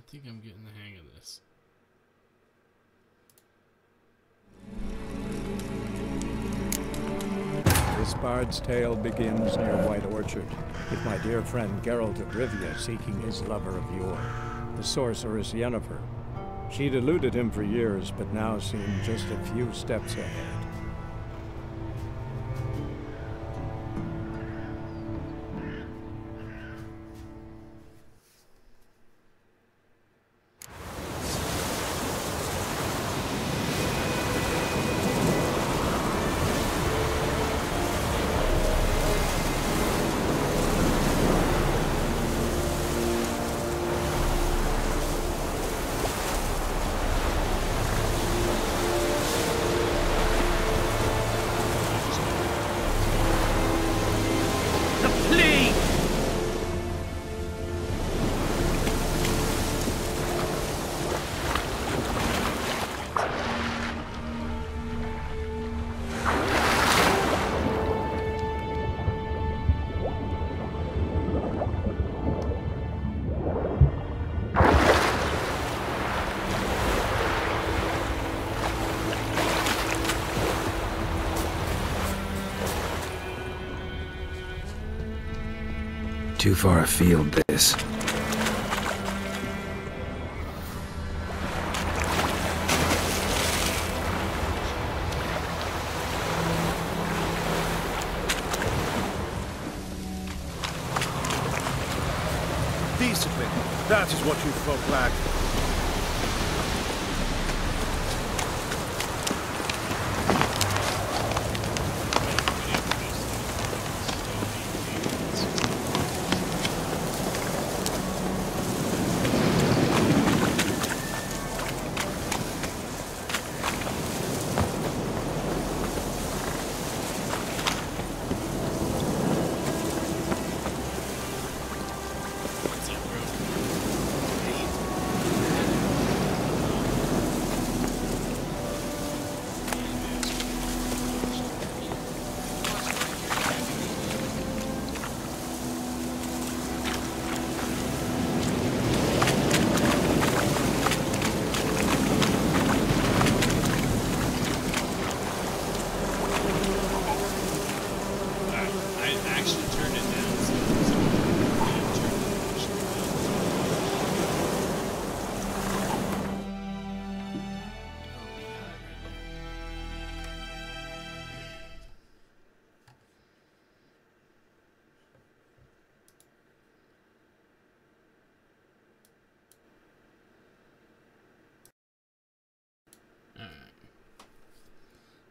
I think I'm getting the hang of this. This bard's tale begins near White Orchard, with my dear friend Geralt of Rivia seeking his lover of yore, the sorceress Yennefer. She'd eluded him for years, but now seemed just a few steps ahead. Too far afield, this. Decently. That is what you folk lack.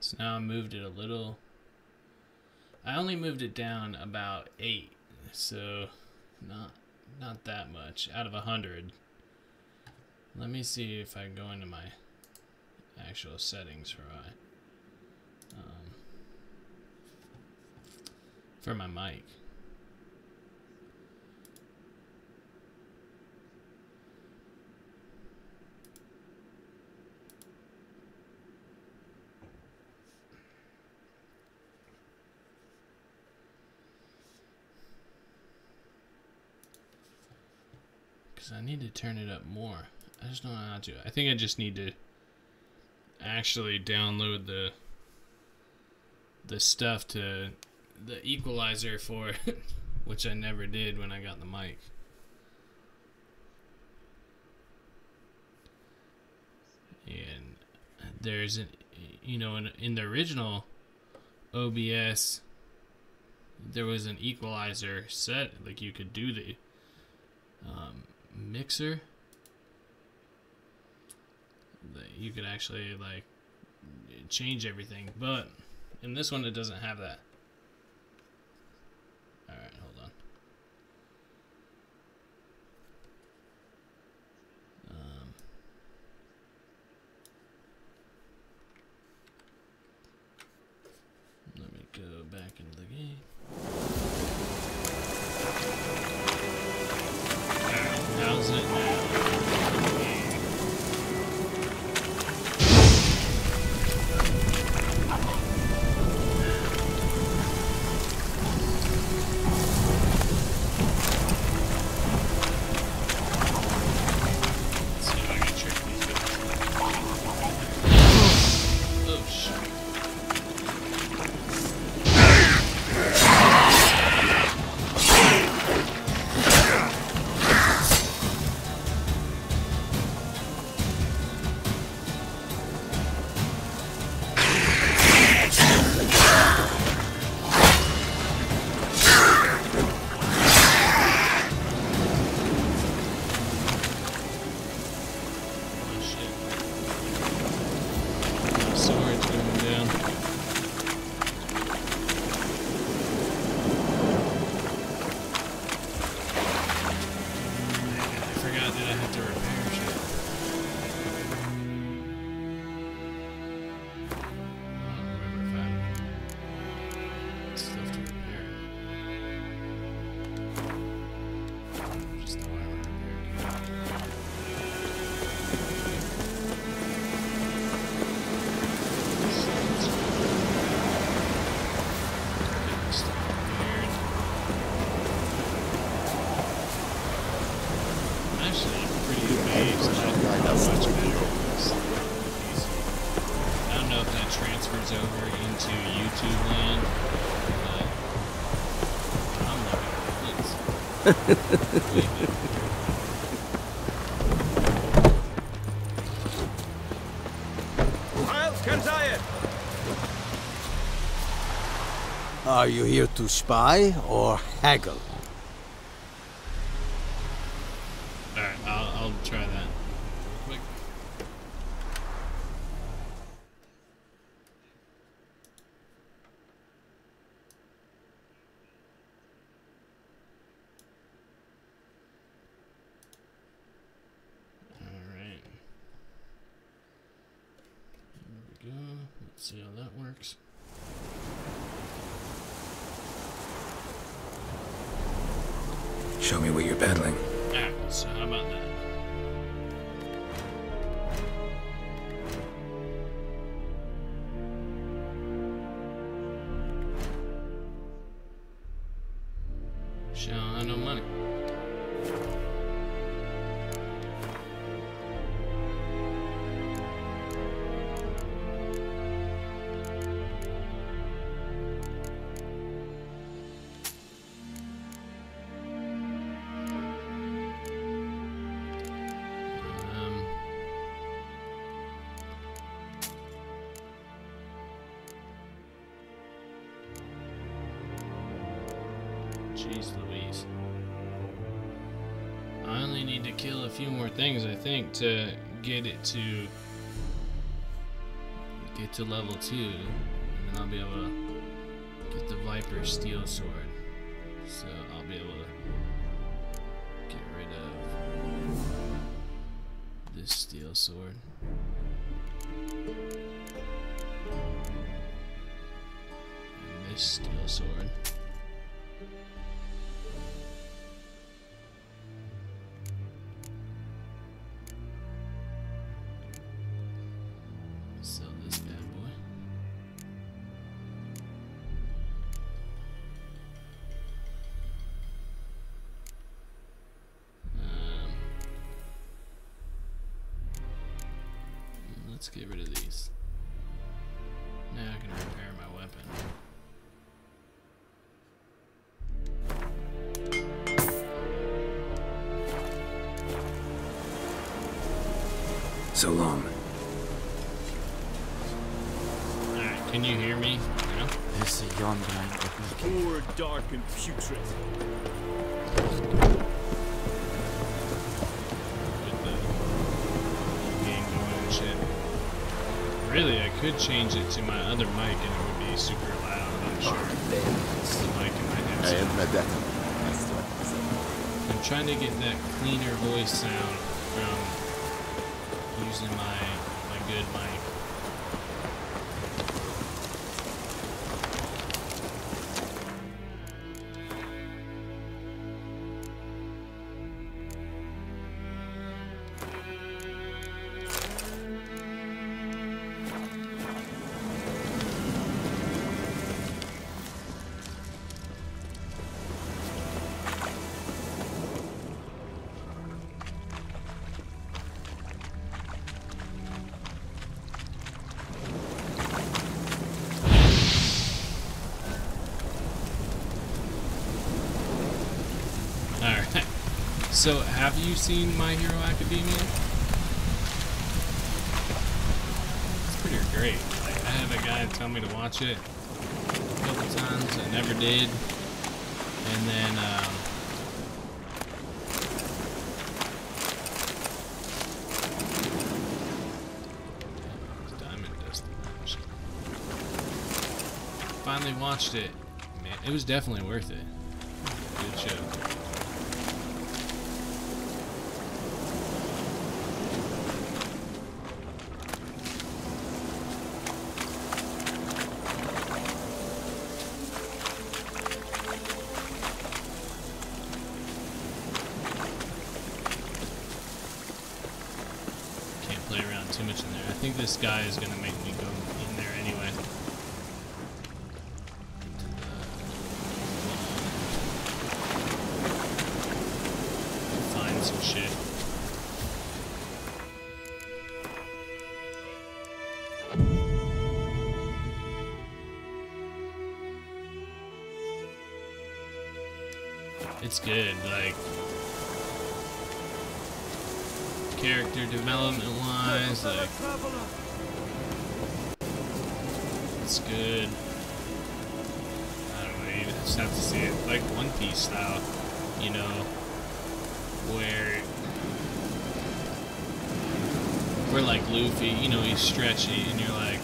So now I moved it a little. I only moved it down about 8, so not that much out of 100. Let me see if I go into my actual settings for my mic. I need to turn it up more. I just don't know how to. I think I just need to actually download the stuff to the equalizer for it, which I never did when I got the mic. And there's an, you know, in the original OBS, there was an equalizer set, like you could do the mixer that you could actually like change everything, but in this one it doesn't have that. Alright, hold on. Let me go back into the game. How's it now? forgot that I have to repair shit. I don't remember if I have stuff to repair. Just the one I repaired. Actually, I'm pretty amazed at how much better this is. I don't know if that transfers over into YouTube land, but I'm loving it. It's way better. Are you here to spy or haggle? Alright, I'll try that. Quick. Alright. There we go. Let's see how that works. Show me what you're peddling. Alright, so how about that? Shit, I don't have no money. Jeez Louise. I only need to kill a few more things, I think, to get it to level 2, and then I'll be able to get the Viper Steel Sword. So I'll be able to get rid of this Steel Sword. And this Steel Sword. Sell this bad boy. Let's get rid of these. Now I can repair my weapon. So long. Alright, can you hear me? No? This yonder More dark and putrid. With the game going and shit. Really, I could change it to my other mic and it would be super loud, I'm sure. The mic in my headset. I'm trying to get that cleaner voice sound from using my good mic. Alright. So, have you seen My Hero Academia? It's pretty great. Like, I had a guy tell me to watch it a couple times. I never did. And then, diamond dust match. Finally watched it. Man, it was definitely worth it. Good show. too much in there. I think this guy is gonna make me go in there anyway. Find some shit. It's good, like character development wise, like it's good. I don't know, you just have to see it like One Piece style, you know, where like Luffy, you know, he's stretchy and you're like,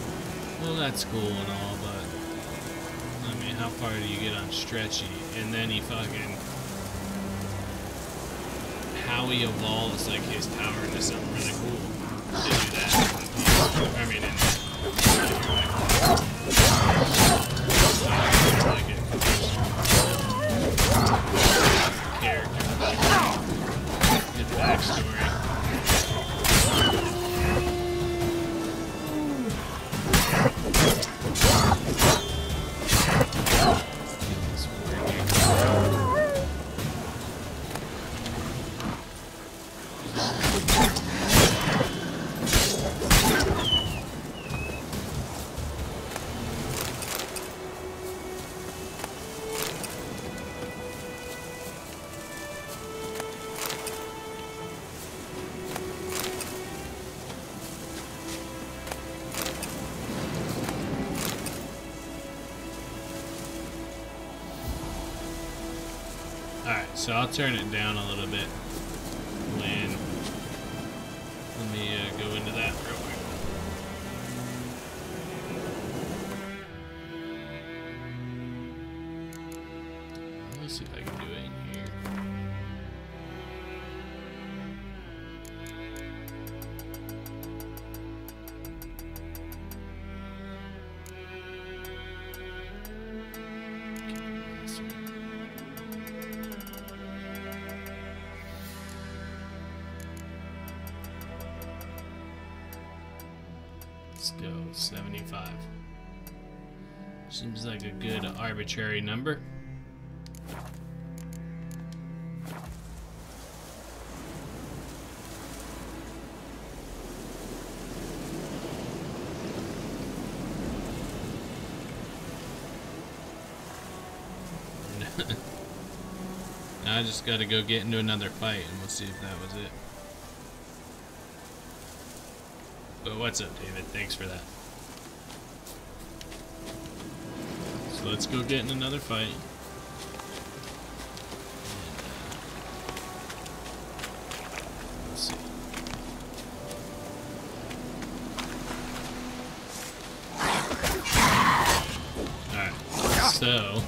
well, that's cool and all, but I mean, how far do you get on stretchy? And then he fucking, how he evolves like his power into something really cool to do that. I mean, and like it. Character, good backstory. Alright, so I'll turn it down a little bit when, let me go into that real quick. Let me see if I can do it in here. Let's go, 75. Seems like a good arbitrary number. Now I just gotta go get into another fight and we'll see if that was it. But what's up, David? Thanks for that. So let's go get in another fight. And, let's see. Alright, so,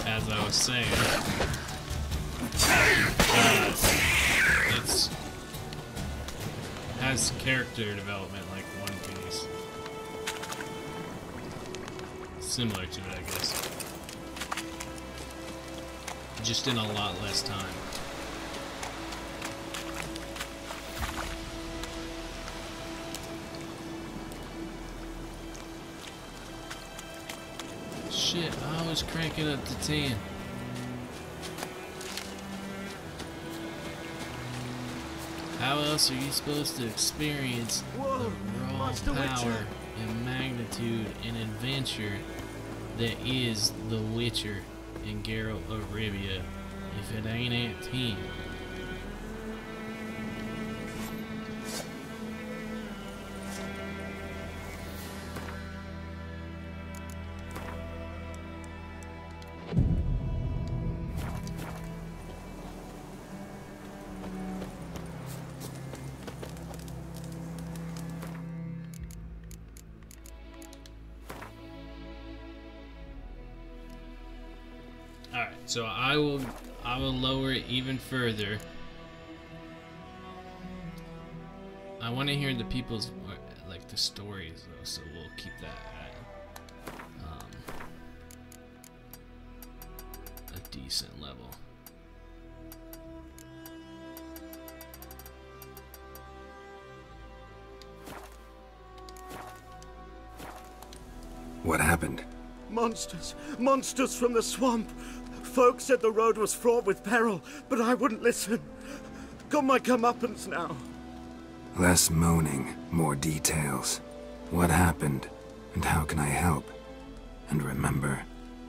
as I was saying, it's has character development like One Piece. Similar to it, I guess. Just in a lot less time. Shit, I always crank it up to 10. How else are you supposed to experience the raw power and magnitude and adventure that is The Witcher and Geralt of Rivia if it ain't at 10? Alright, so I will lower it even further. I want to hear the people's, like, the stories though, so we'll keep that at a decent level. What happened? Monsters. Monsters from the swamp. Folk said the road was fraught with peril, but I wouldn't listen. Got my comeuppance now. Less moaning, more details. What happened, and how can I help? And remember,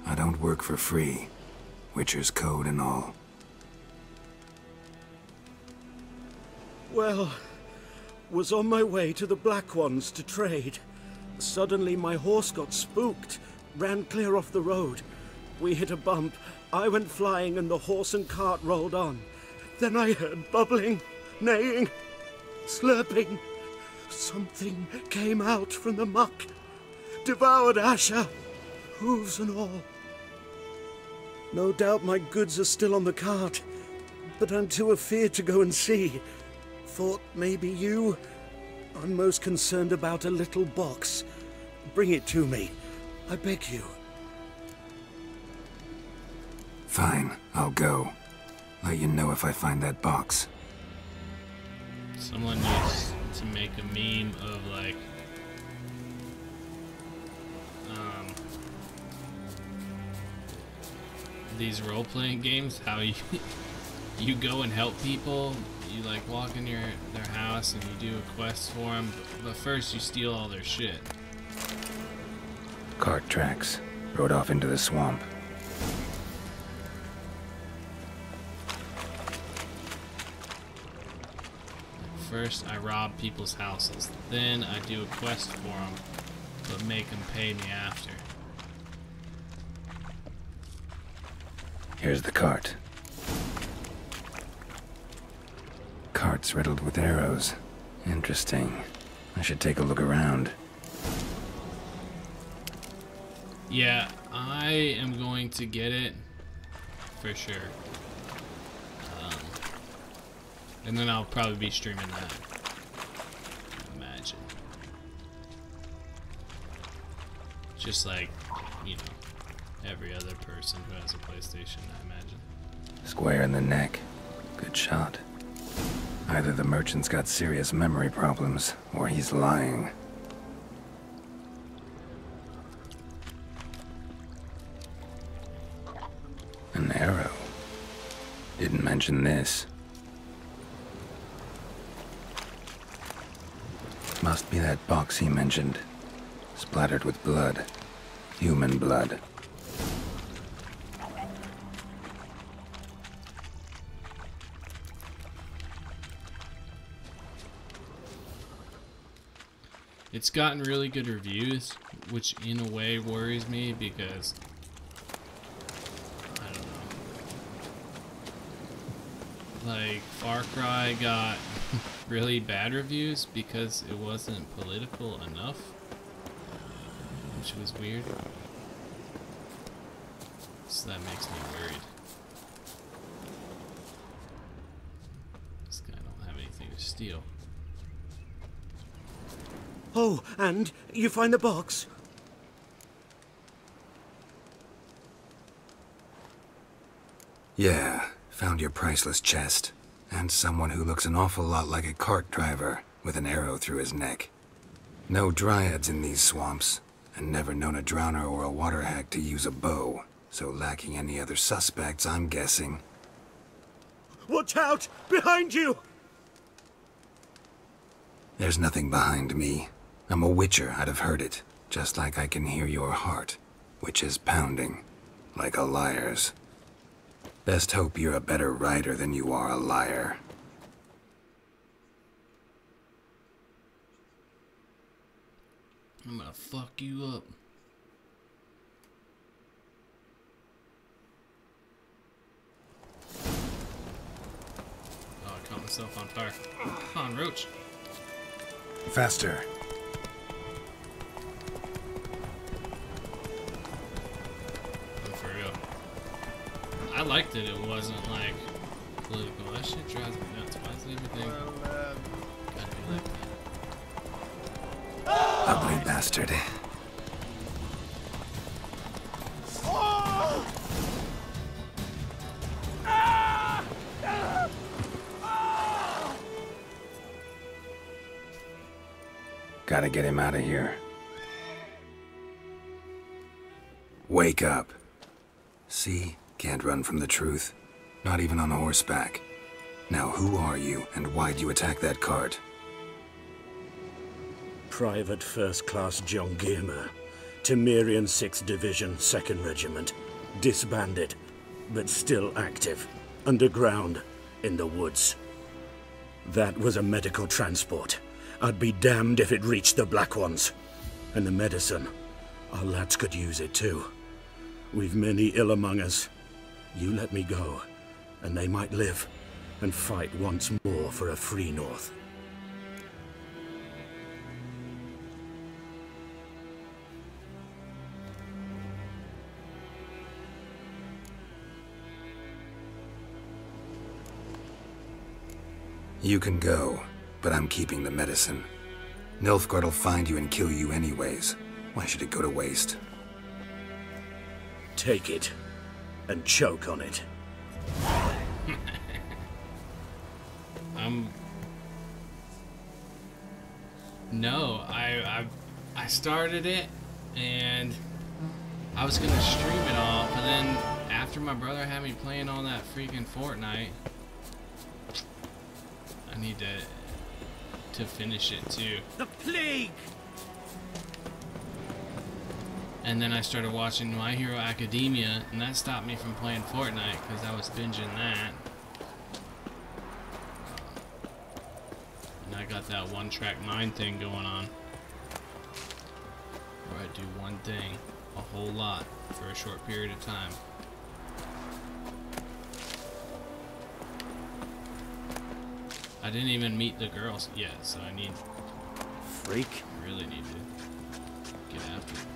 I don't work for free. Witcher's code and all. Well, was on my way to the Black Ones to trade. Suddenly my horse got spooked, ran clear off the road. We hit a bump, I went flying and the horse and cart rolled on. Then I heard bubbling, neighing, slurping. Something came out from the muck, devoured Asher, hooves and all. No doubt my goods are still on the cart, but I'm too afeard to go and see. Thought maybe you. I'm most concerned about a little box. Bring it to me, I beg you. Fine, I'll go. Let you know if I find that box. Someone needs to make a meme of like these role-playing games, how you you go and help people. You like walk in their house and you do a quest for them, but first you steal all their shit. Cart tracks. Rode off into the swamp. First I rob people's houses, then I do a quest for them, but make them pay me after. Here's the cart. Cart's riddled with arrows. Interesting. I should take a look around. Yeah, I am going to get it for sure. And then I'll probably be streaming that. Imagine. Just like, you know, every other person who has a PlayStation, I imagine. Square in the neck. Good shot. Either the merchant's got serious memory problems, or he's lying. An arrow. Didn't mention this. Must be that box he mentioned. Splattered with blood. Human blood. It's gotten really good reviews, which in a way worries me because I don't know. Like Far Cry got really bad reviews because it wasn't political enough, which was weird. So that makes me worried. This guy don't have anything to steal. Oh, and you find the box? Yeah, found your priceless chest. And someone who looks an awful lot like a cart driver, with an arrow through his neck. No dryads in these swamps, and never known a drowner or a water hag to use a bow, so lacking any other suspects, I'm guessing. Watch out! Behind you! There's nothing behind me. I'm a witcher, I'd have heard it, just like I can hear your heart, which is pounding, like a liar's. Best hope you're a better rider than you are a liar. I'm gonna fuck you up. Oh, I caught myself on fire. Come on, Roach. Faster. For real. I liked it. It wasn't like political. That shit drives me nuts. Why is everything gotta be like that? Ugly bastard. Gotta get him out of here. Wake up. See? Can't run from the truth. Not even on horseback. Now who are you, and why'd you attack that cart? Private First Class John Giermer, Temerian 6th Division, 2nd Regiment. Disbanded, but still active. Underground, in the woods. That was a medical transport. I'd be damned if it reached the Black Ones. And the medicine, our lads could use it too. We've many ill among us. You let me go, and they might live, and fight once more for a free North. You can go, but I'm keeping the medicine. Nilfgaard will find you and kill you anyways. Why should it go to waste? Take it, and choke on it. No, I started it, and I was gonna stream it all, but then after my brother had me playing on that freaking Fortnite, I need to finish it too. The plague! And then I started watching My Hero Academia, and that stopped me from playing Fortnite because I was binging that. And I got that one-track mind thing going on, where I do one thing a whole lot for a short period of time. I didn't even meet the girls yet, so I need... Freak. Really need to get after it.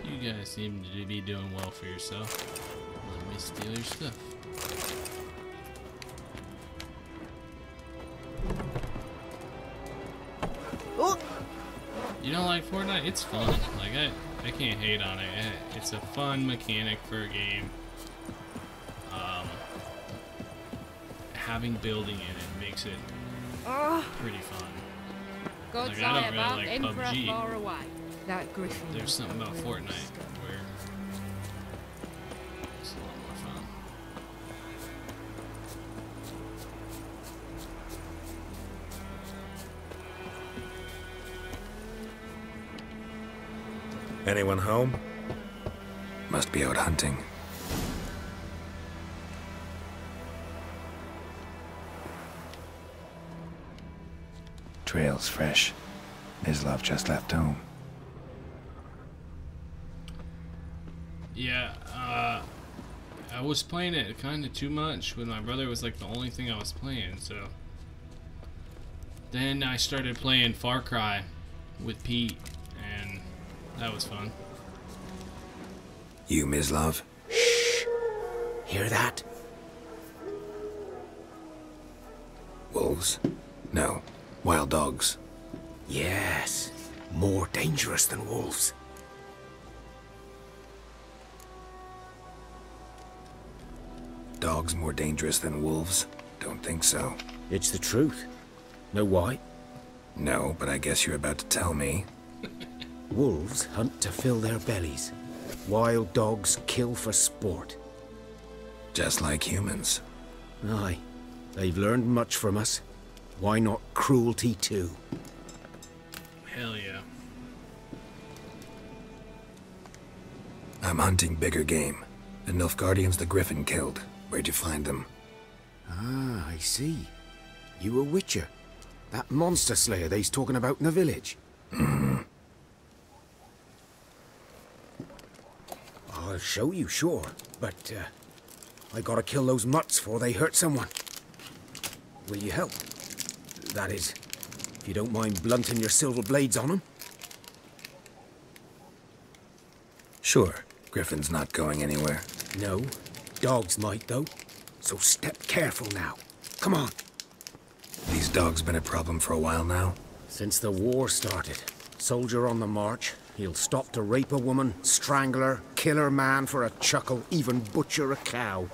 You guys seem to be doing well for yourself. Let me steal your stuff. You don't like Fortnite? It's fun. Like I can't hate on it. It's a fun mechanic for a game. Having building in it makes it pretty fun. God's Like, I don't really like Emperor PUBG. far away. That Griffin. There's something about Fortnite where it's a lot more fun. Anyone home? Must be out hunting. Trail's fresh. Mislav just left home. Yeah, I was playing it kind of too much when my brother was like the only thing I was playing, so then I started playing Far Cry with Pete, and that was fun. You, Mislav? Hear that? Wolves? No. Wild dogs. Yes. More dangerous than wolves. Dogs more dangerous than wolves? Don't think so. It's the truth. Know why? No, but I guess you're about to tell me. Wolves hunt to fill their bellies. Wild dogs kill for sport. Just like humans. Aye. They've learned much from us. Why not cruelty too? Hell yeah. I'm hunting bigger game. The Nilfgaardians the Griffin killed. Where'd you find them? Ah, I see. You a witcher. That monster slayer they's talking about in the village. Mm-hmm. I'll show you, sure. But, I gotta kill those mutts before they hurt someone. Will you help? That is, If you don't mind blunting your silver blades on them. Sure, Griffin's not going anywhere. No, dogs might though. So step careful now. Come on. These dogs been a problem for a while now. Since the war started, soldier on the march, he'll stop to rape a woman, strangle her, kill her man for a chuckle, even butcher a cow.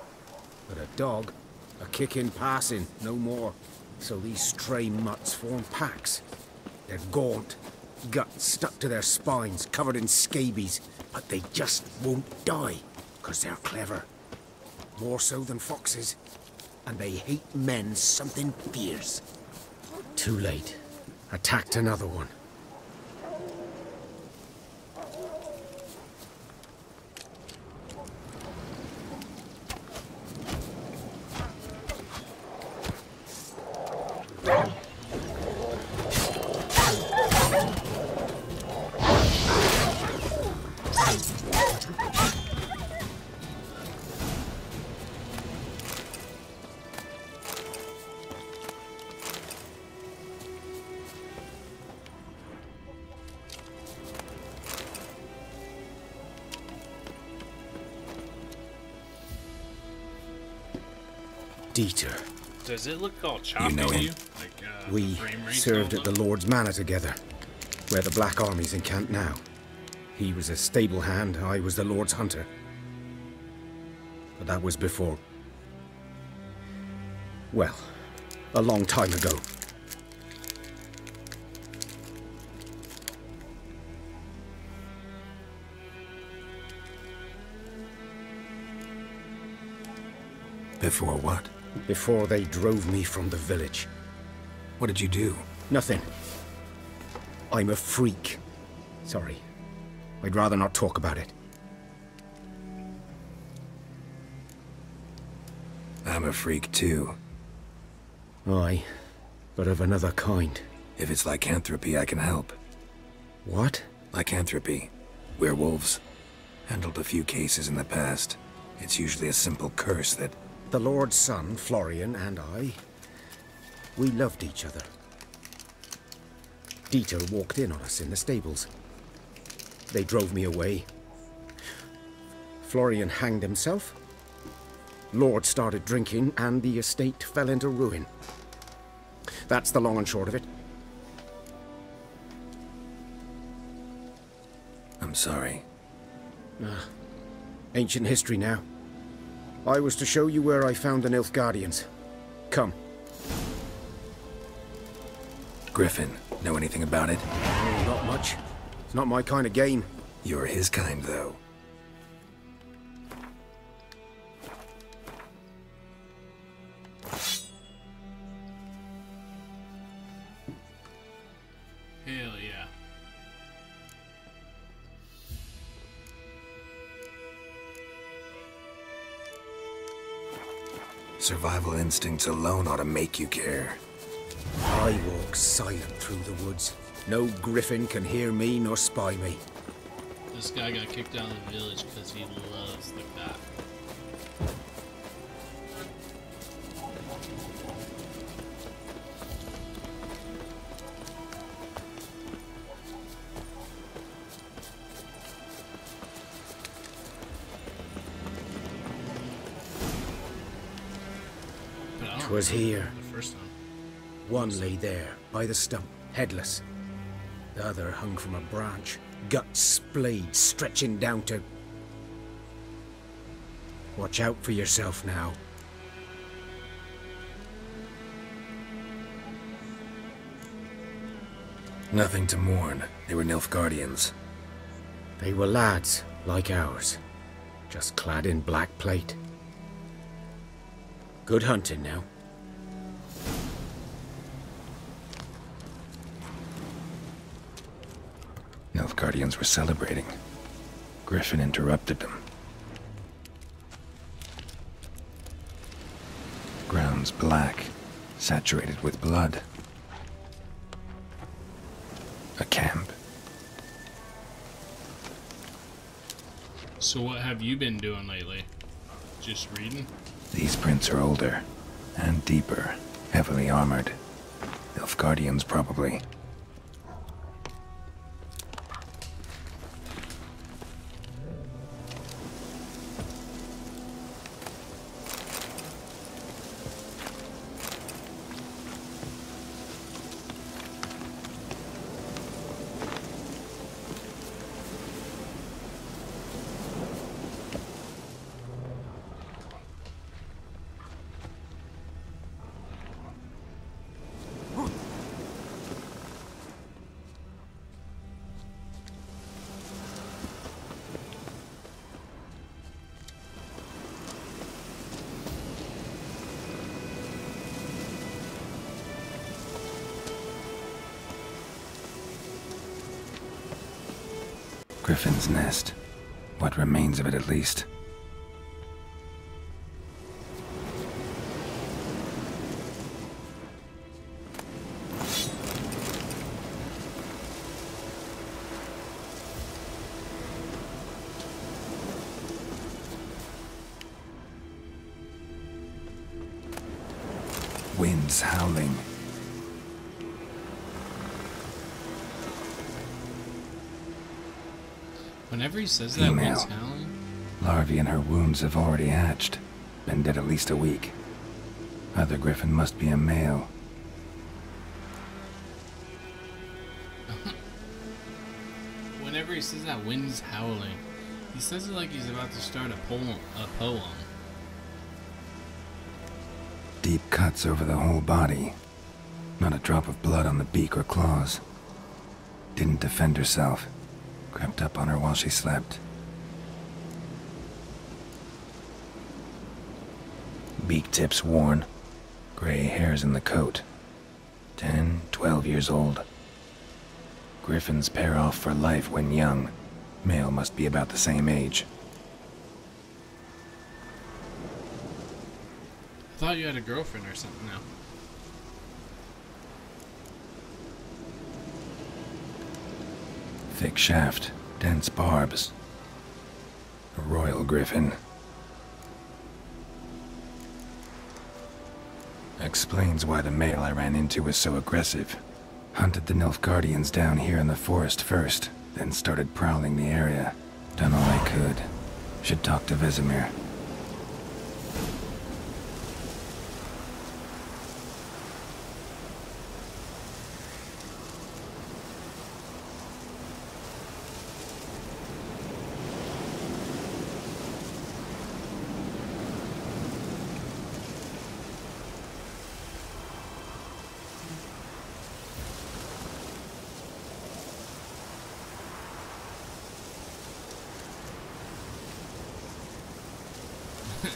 But a dog, a kick in passing, no more. So these stray mutts form packs. They're gaunt, guts stuck to their spines, covered in scabies, but they just won't die, 'cause they're clever. More so than foxes. And they hate men something fierce. Too late. Attacked another one. Dieter. Does it look all choppy know to him? you? Like, We frame rate's served all at the low? Lord's Manor together, where the Black Army's encamped now. He was a stable hand, I was the Lord's hunter. But that was before... well, a long time ago. Before what? Before they drove me from the village. What did you do? Nothing. I'm a freak. Sorry. I'd rather not talk about it. I'm a freak too. Aye, but of another kind. If it's lycanthropy, I can help. What? Lycanthropy. Werewolves. Handled a few cases in the past. It's usually a simple curse that... The Lord's son, Florian, and I, we loved each other. Dieter walked in on us in the stables. They drove me away. Florian hanged himself. Lord started drinking, and the estate fell into ruin. That's the long and short of it. I'm sorry. Ancient history now. I was to show you where I found the Nilfgaardians. Come. Griffin, know anything about it? Oh, not much. It's not my kind of game. You're his kind, though. Hell yeah. Survival instincts alone ought to make you care. I walk silent through the woods. No griffin can hear me nor spy me. This guy got kicked out of the village because he loves the cop. But I don't 'Twas here. the first time. One lay there, by the stump, headless. The other hung from a branch, guts splayed, stretching down to... Watch out for yourself now. Nothing to mourn. They were Nilfgaardians. They were lads, like ours, just clad in black plate. Good hunting now. Nilfgaardians were celebrating. Griffin interrupted them. Ground's black, saturated with blood. A camp. So what have you been doing lately? Just reading? These prints are older and deeper, heavily armored. Nilfgaardians, probably. Griffin's nest. What remains of it, at least. Winds howling. Whenever he says that, Female. wind's howling. Larvae in her wounds have already hatched. Been dead at least a week. Other griffin must be a male. Whenever he says that, wind's howling. He says it like he's about to start a poem. Deep cuts over the whole body. Not a drop of blood on the beak or claws. Didn't defend herself. Crept up on her while she slept. Beak tips worn. Gray hairs in the coat. 10, 12 years old. Griffins pair off for life when young. Male must be about the same age. I thought you had a girlfriend or something now. Thick shaft, dense barbs. A royal griffin. Explains why the male I ran into was so aggressive. Hunted the Nilfgaardians down here in the forest first, then started prowling the area. Done all I could. Should talk to Vesemir.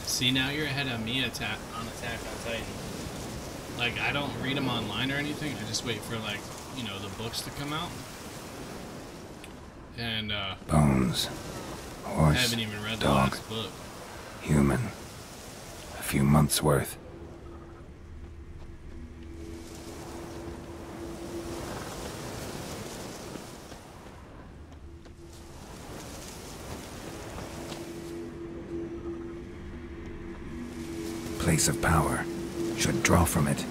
See, now you're ahead of me on Attack on Titan. Like, I don't read them online or anything. I just wait for, like, you know, the books to come out. And, Bones. Horse. I haven't even read the dog, last book. human. A few months' worth. Place of power. Should draw from it.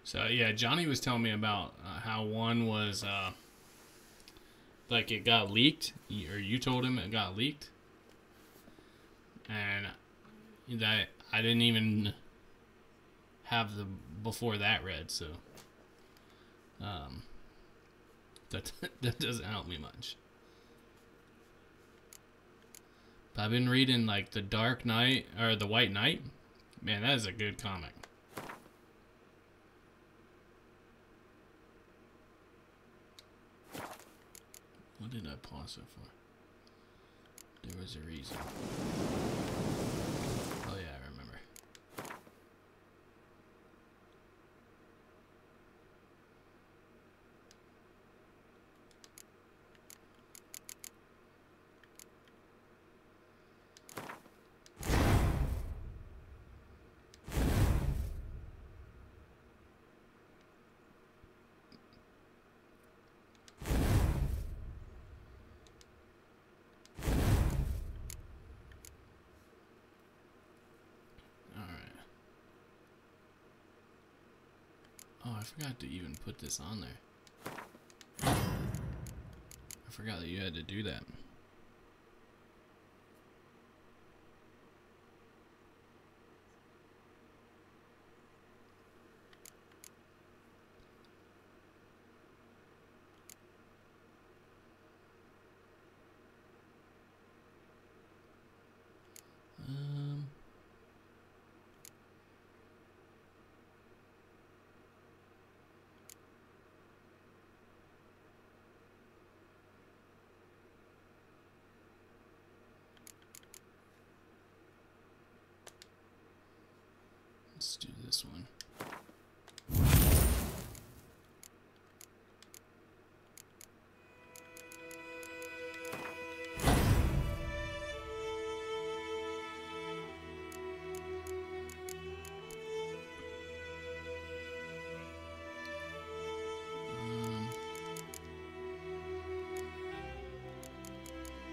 So, yeah, Johnny was telling me about how one was, like, it got leaked, or you told him it got leaked. And that I didn't even have the before that read, so that doesn't help me much. But I've been reading like The Dark Knight or The White Knight. Man, that is a good comic. What did I pause it for? There was a reason. Oh yeah, I remember. Oh, I forgot to even put this on there. I forgot that you had to do that. Let's do this one.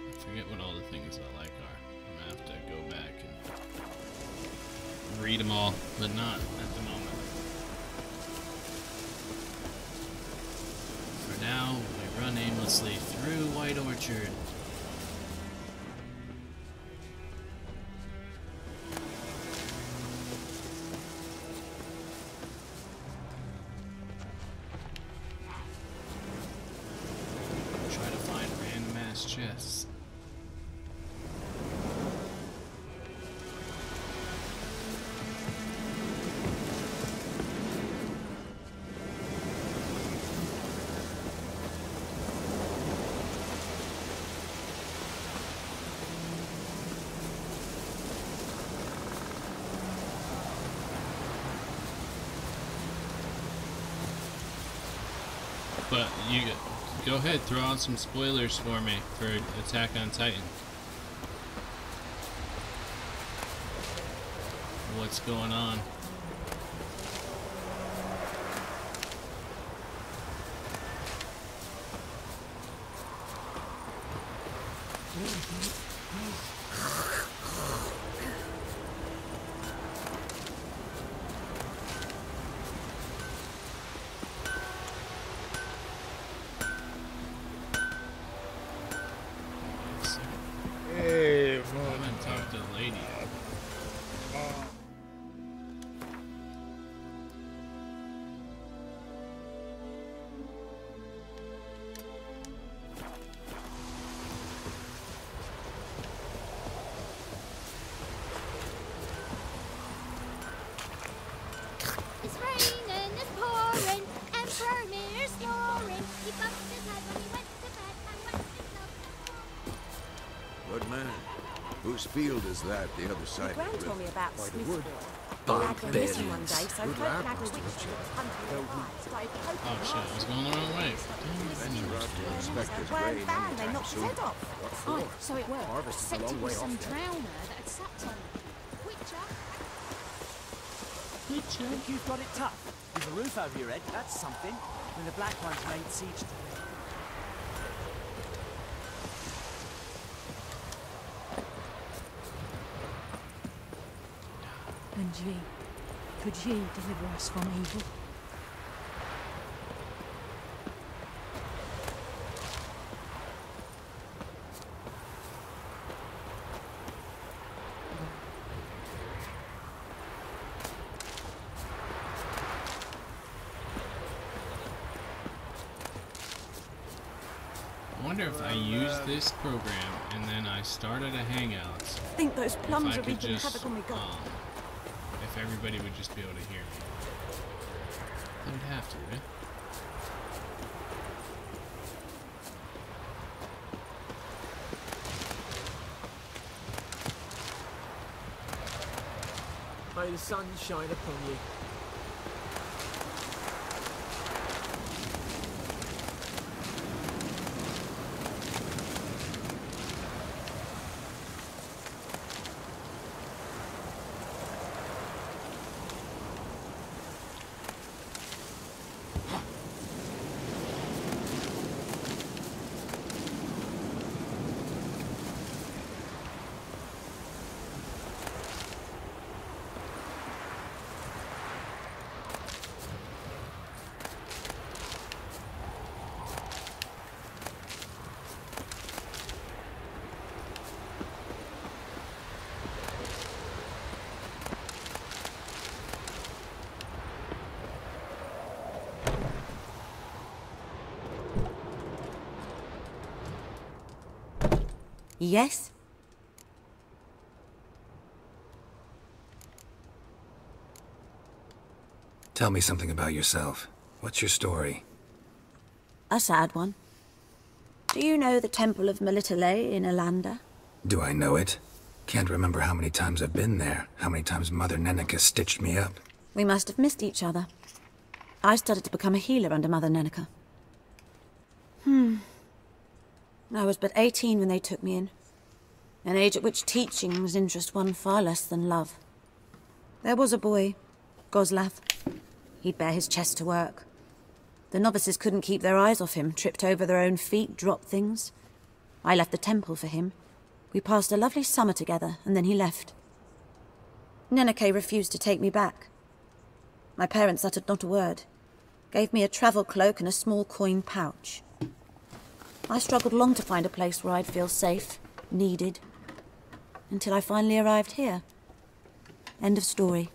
I forget what all the things I like are. I'm gonna have to go back and read them all, but not at the moment. For now, we run aimlessly through White Orchard. Try to find random ass chests. But you go ahead, throw out some spoilers for me for Attack on Titan. What's going on? Hey, I haven't talked to the lady yet. It's raining, it's pouring, Emperor Mirror snoring. He bumped his head when he went to bed and went himself. Good man. Whose field is that, the other side Gran of the told me river? about By the Smith's wood. boy. He had gone missing one day, so Good Cope lad, and Agri Master Witch Richard. was hunting him alive. Started poking Oh him shit, I was going the wrong way. Venture out to inspect So his weren't grain bad, they anytime knocked his soon. head off. What for? Aye, so it worked. Harvest is a Except long it was way some off there. drowner that had sapped on it. Witcher. Think you've got it tough? With a roof over your head, that's something. When the Black Ones laid siege to it. And ye, could ye deliver us from evil? I wonder if I use this program and then I started a Hangouts. Think those If plums I are could wreaking just, havoc on me god. if everybody would just be able to hear me. They would have to, right? May the sun shine upon you. Yes? Tell me something about yourself. What's your story? A sad one. Do you know the Temple of Melitele in Alanda? Do I know it? Can't remember how many times I've been there, how many times Mother Neneka stitched me up. We must have missed each other. I started to become a healer under Mother Neneka. I was but 18 when they took me in. An age at which teachings interest one far less than love. There was a boy, Goslav. He'd bare his chest to work. The novices couldn't keep their eyes off him, tripped over their own feet, dropped things. I left the temple for him. We passed a lovely summer together, and then he left. Neneke refused to take me back. My parents uttered not a word. Gave me a travel cloak and a small coin pouch. I struggled long to find a place where I'd feel safe, needed, until I finally arrived here. End of story.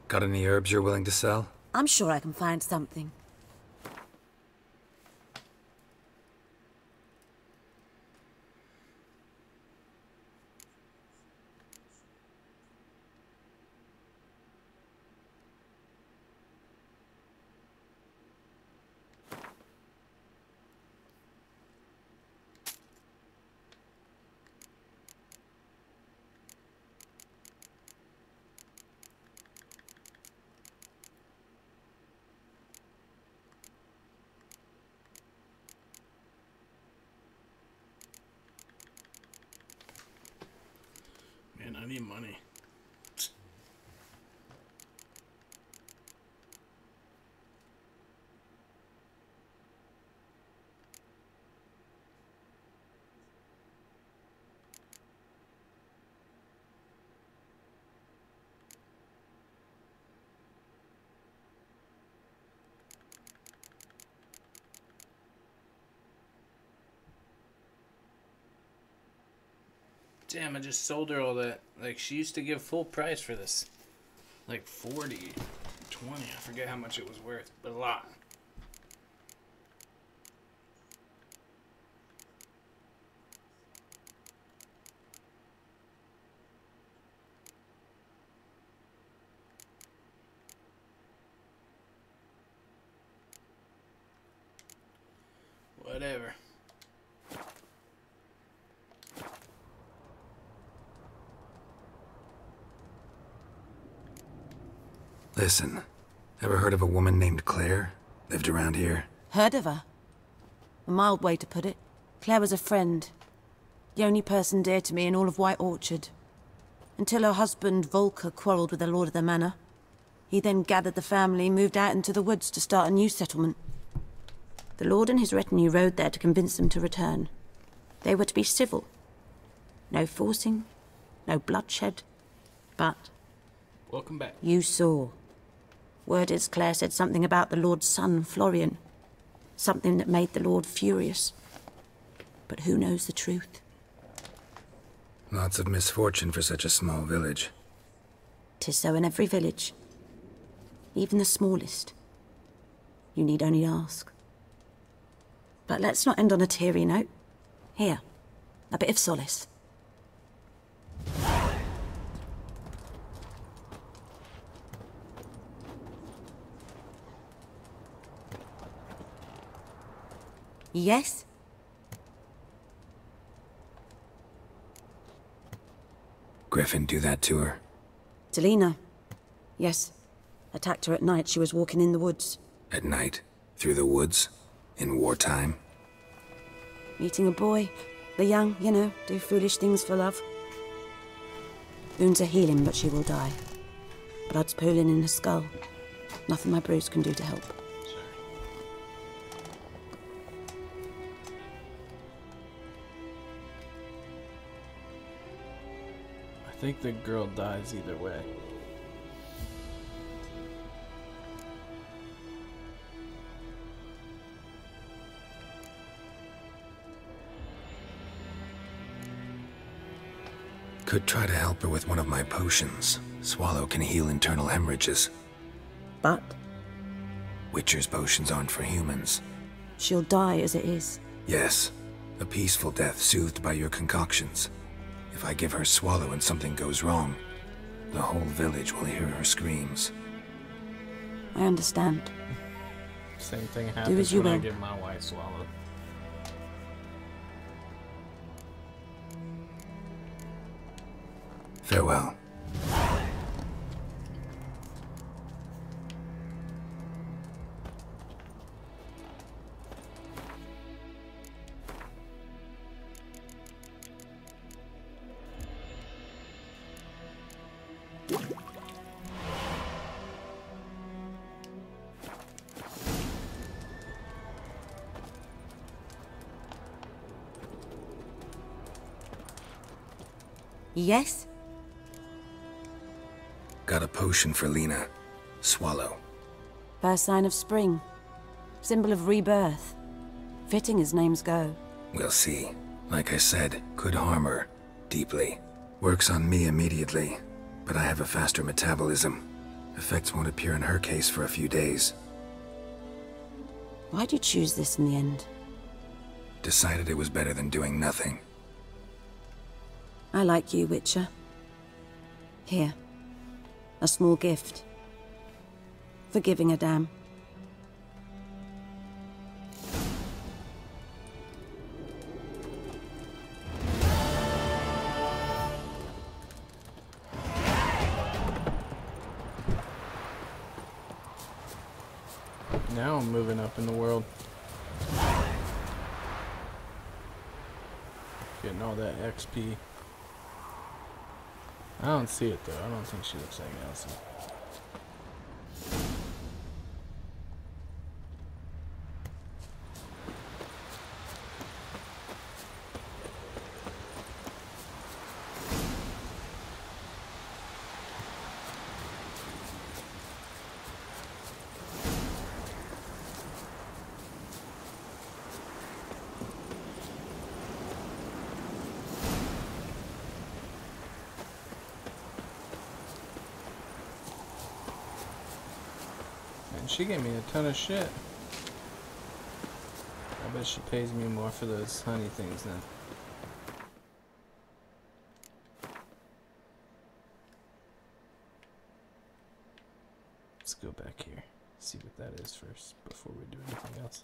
Got any herbs you're willing to sell? I'm sure I can find something. Man, I need money. Damn, I just sold her all that. Like, she used to give full price for this. Like 40, 20, I forget how much it was worth, but a lot. Whatever. Listen, ever heard of a woman named Claire? Lived around here? Heard of her? A mild way to put it. Claire was a friend. The only person dear to me in all of White Orchard. Until her husband, Volker, quarreled with the lord of the manor. He then gathered the family, moved out into the woods to start a new settlement. The lord and his retinue rode there to convince them to return. They were to be civil. No forcing, no bloodshed. But... welcome back. You saw. Word is Claire said something about the lord's son, Florian. Something that made the lord furious. But who knows the truth? Lots of misfortune for such a small village. 'Tis so in every village. Even the smallest. You need only ask. But let's not end on a teary note. Here, a bit of solace. Yes? Griffin do that to her? Delina. Yes. Attacked her at night. She was walking in the woods. At night? Through the woods? In wartime? Meeting a boy. The young, you know, do foolish things for love. Wounds are healing, but she will die. Blood's pooling in her skull. Nothing my bruise can do to help. I think the girl dies either way. Could try to help her with one of my potions. Swallow can heal internal hemorrhages. But? Witcher's potions aren't for humans. She'll die as it is. Yes, a peaceful death soothed by your concoctions. If I give her Swallow and something goes wrong, the whole village will hear her screams. I understand. Same thing as happens you when I will. give my wife Swallow. Farewell. Yes? Got a potion for Lena. Swallow. First sign of spring. Symbol of rebirth. Fitting as names go. We'll see. Like I said, could harm her. Deeply. Works on me immediately, but I have a faster metabolism. Effects won't appear in her case for a few days. Why'd you choose this in the end? Decided it was better than doing nothing. I like you, Witcher. Here. A small gift. For giving a damn. Now I'm moving up in the world. Getting all that XP. I don't see it though. I don't think she looks like Elsie. She gave me a ton of shit. I bet she pays me more for those honey things then. Let's go back here. See what that is first before we do anything else.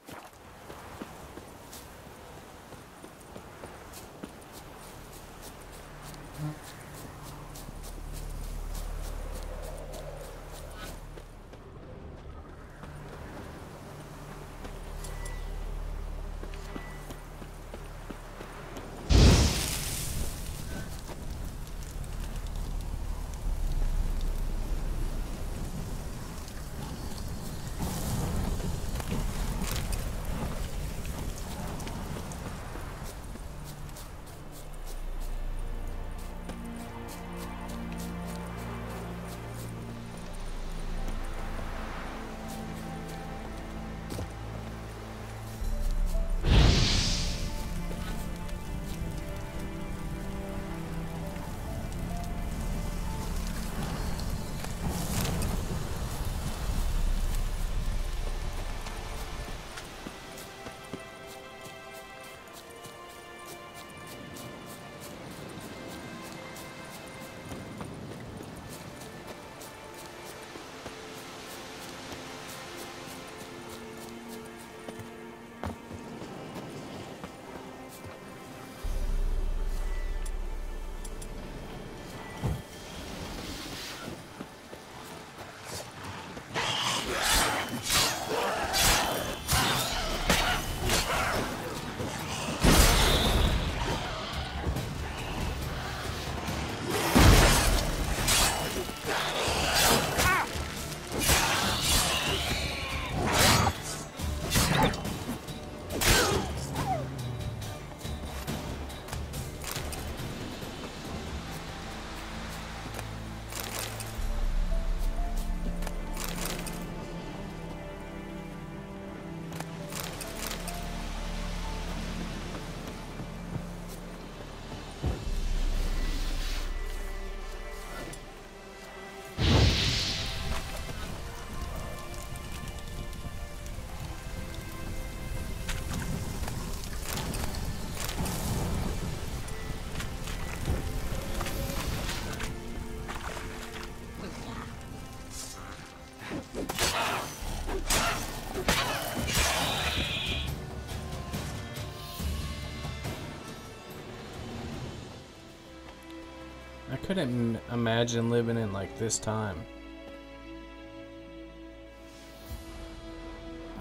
I couldn't imagine living in like this time.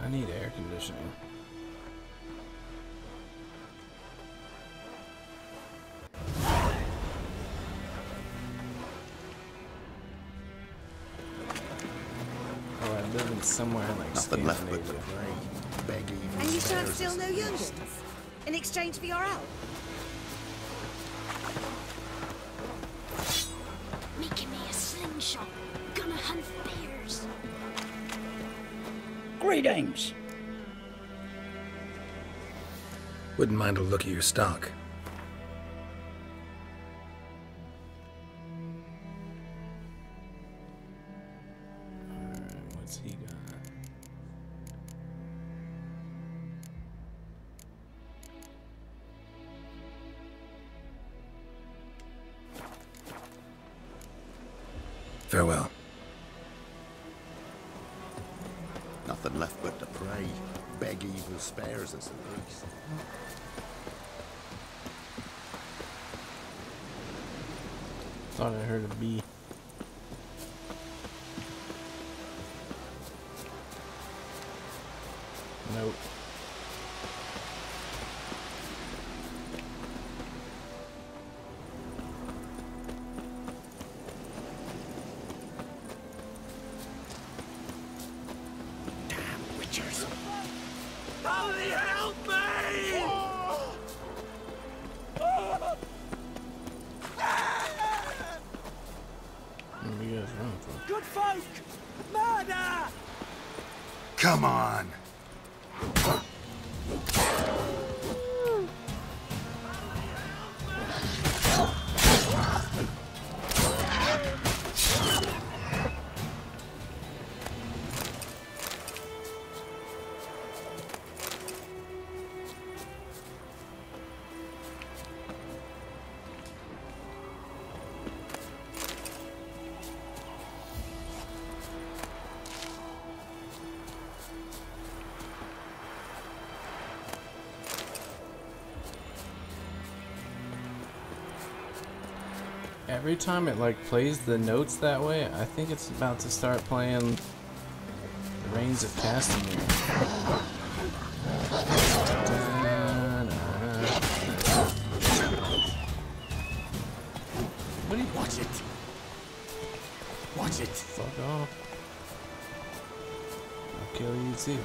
I need air conditioning. Oh, I live in somewhere like Nothing left but to Scandinavia. pray. Beg evil And you shan't spares steal us no the youngins in exchange for your help. Making me a slingshot. Gonna hunt bears. Greetings. Wouldn't mind a look at your stock. Alright, what's he got? Farewell. Nothing left but to pray. Beg evil spares us at least. Thought I heard a bee. Nope. Witchers! Somebody help me! Where are you guys running from? Good folk! Murder! Come on! Every time it like plays the notes that way, I think it's about to start playing the Reigns of Castamere. What do you watch it? Watch it. Fuck off. I'll kill you too.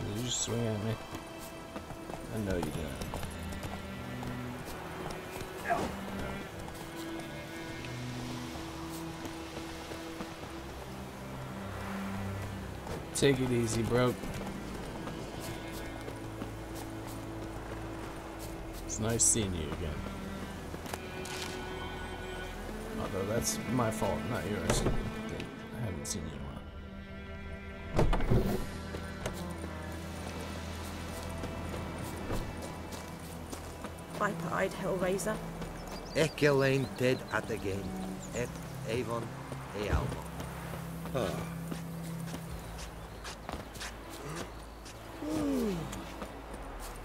Did you just swing at me? I know you didn't. Take it easy, bro. It's nice seeing you again. Although that's my fault, not yours. I haven't seen you in a while. Viper-eyed Hellraiser. Echelane dead at the game. Et Avon e Alma.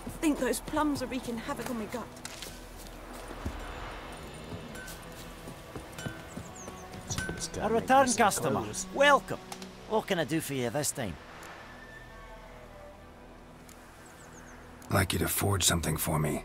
I think those plums are wreaking havoc on my gut. A return customer. Welcome. What can I do for you this time? I'd like you to forge something for me.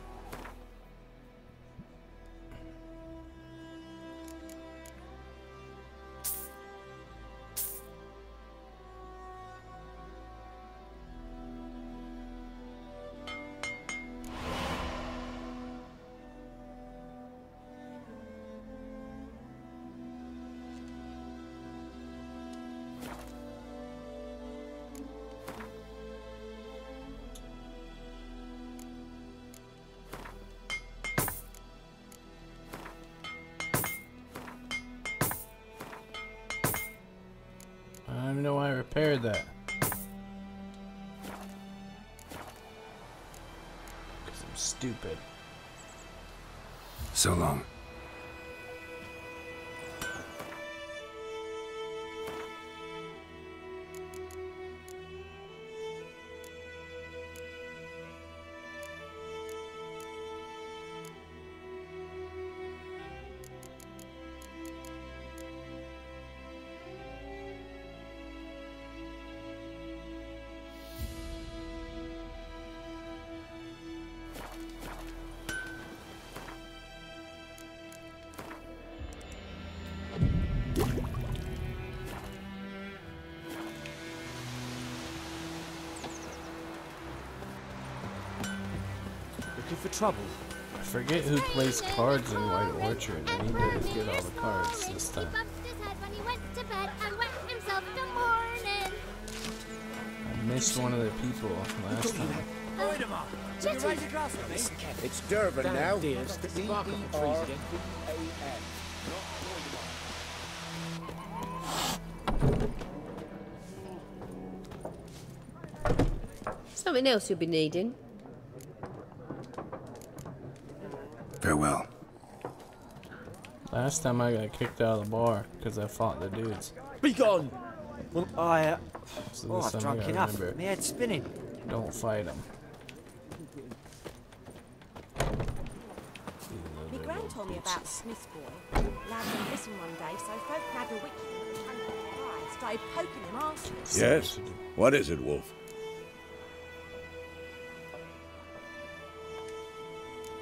I don't even know why I repaired that. Because I'm stupid. So long. for trouble. I forget who plays cards in White Orchard. I need to get all the cards this time. I missed one of the people last time. It's Durban now. Something else you'll be needing. Farewell. Last time I got kicked out of the bar because I fought the dudes. Be gone! Well, So this I've time I drunk gotta enough. remember, My head's spinning. don't fight them. My gran told me about Smith's boy. Lad went missing one day, so folk nabbed a witch and was hunting the fly. Started poking him afterwards. Yes? What is it, Wolf?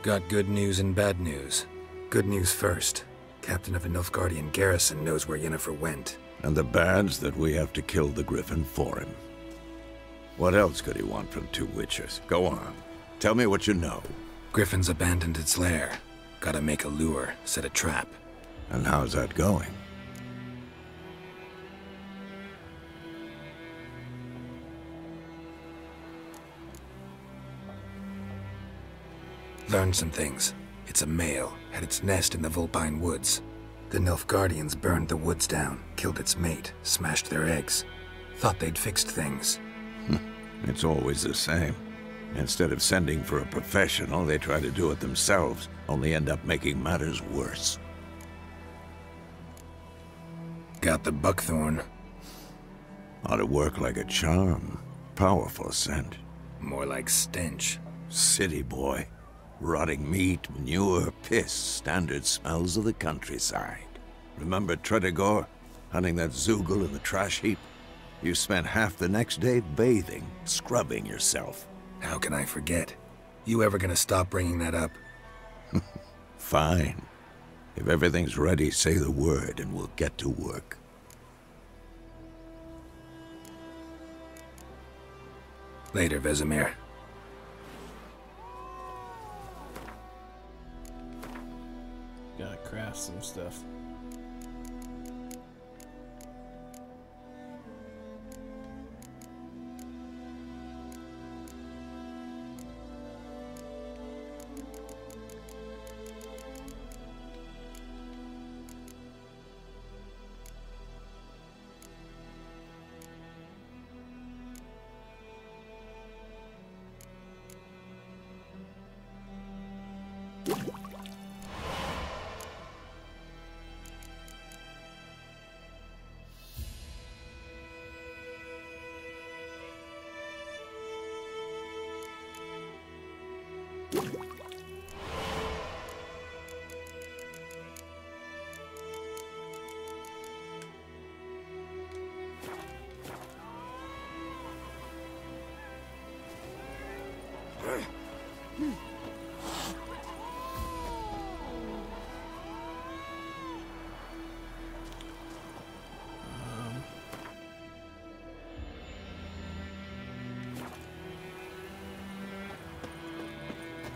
Got good news and bad news. Good news first. Captain of a Nilfgaardian garrison knows where Yennefer went. And the bad's that we have to kill the Griffin for him. What else could he want from two witches? Go on. Tell me what you know. Griffin's abandoned its lair. Gotta make a lure, set a trap. And how's that going? Learned some things. It's a male, had its nest in the Vulpine Woods. The Nilfgaardians burned the woods down, killed its mate, smashed their eggs. Thought they'd fixed things. It's always the same. Instead of sending for a professional, they try to do it themselves, only end up making matters worse. Got the buckthorn. Ought to work like a charm. Powerful scent. More like stench. City boy. Rotting meat, manure, piss, standard smells of the countryside. Remember Tredegor? Hunting that Zoogle in the trash heap? You spent half the next day bathing, scrubbing yourself. How can I forget? You ever gonna stop bringing that up? Fine. If everything's ready, say the word and we'll get to work. Later, Vesemir. Gotta craft some stuff.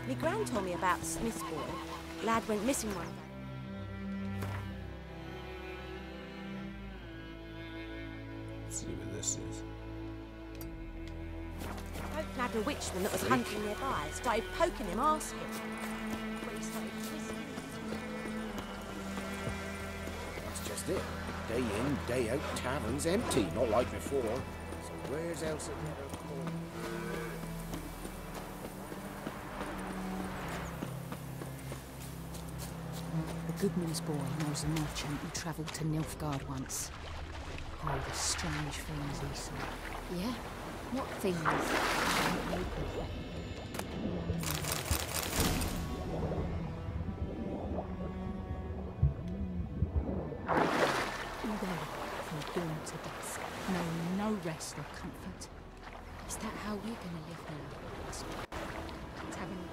My gran told me about Smith's boy. Lad went missing one day. Let's see what this is. Folk nabbed a witchman that was hunting nearby. Started poking him, asking. When he started twisting. That's just it. Day in, day out, taverns empty, not like before. So where's else it never called? The Goodman's boy knows a merchant who travelled to Nilfgaard once. Oh, the strange things he saw. Yeah? What things? All day, from dawn to dusk, knowing no rest or comfort. Is that how we're gonna live now? Having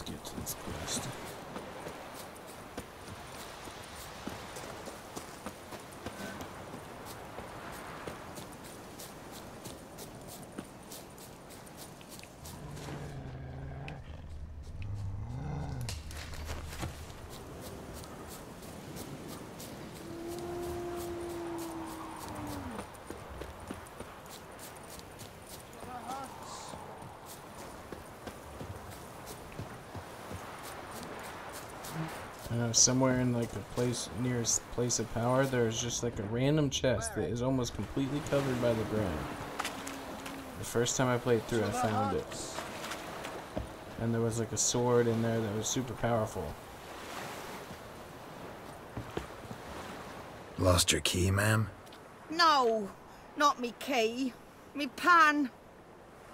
get to this quest. Somewhere in like a place near a place of power, there's just like a random chest that is almost completely covered by the ground. The first time I played through, I found it, and there was like a sword in there that was super powerful. Lost your key, ma'am? No, not me key. Me pan.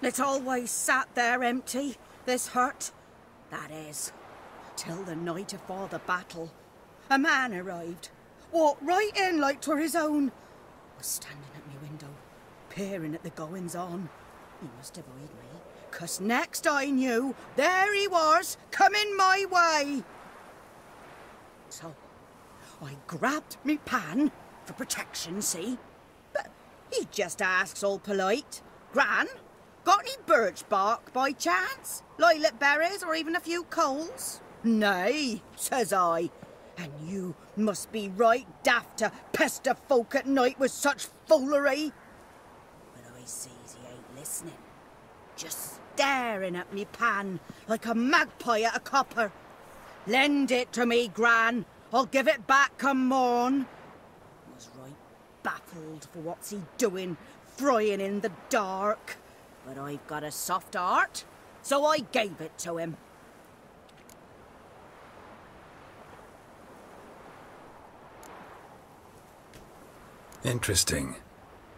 It's always sat there empty, this hut. That is, till the night afore the battle. A man arrived, walked right in like 'twere his own. Was standing at me window, peering at the goings-on. He must avoid me, 'cause next I knew, there he was, coming my way. So, I grabbed me pan, for protection, see? But he just asks all polite, Gran, got any birch bark by chance? Lilac berries or even a few coals? Nay, says I, and you must be right daft to pester folk at night with such foolery. But I sees he ain't listening, just staring at me pan like a magpie at a copper. Lend it to me, Gran, I'll give it back come morn. Was right baffled for what's he doing, frying in the dark. But I've got a soft heart, so I gave it to him. Interesting.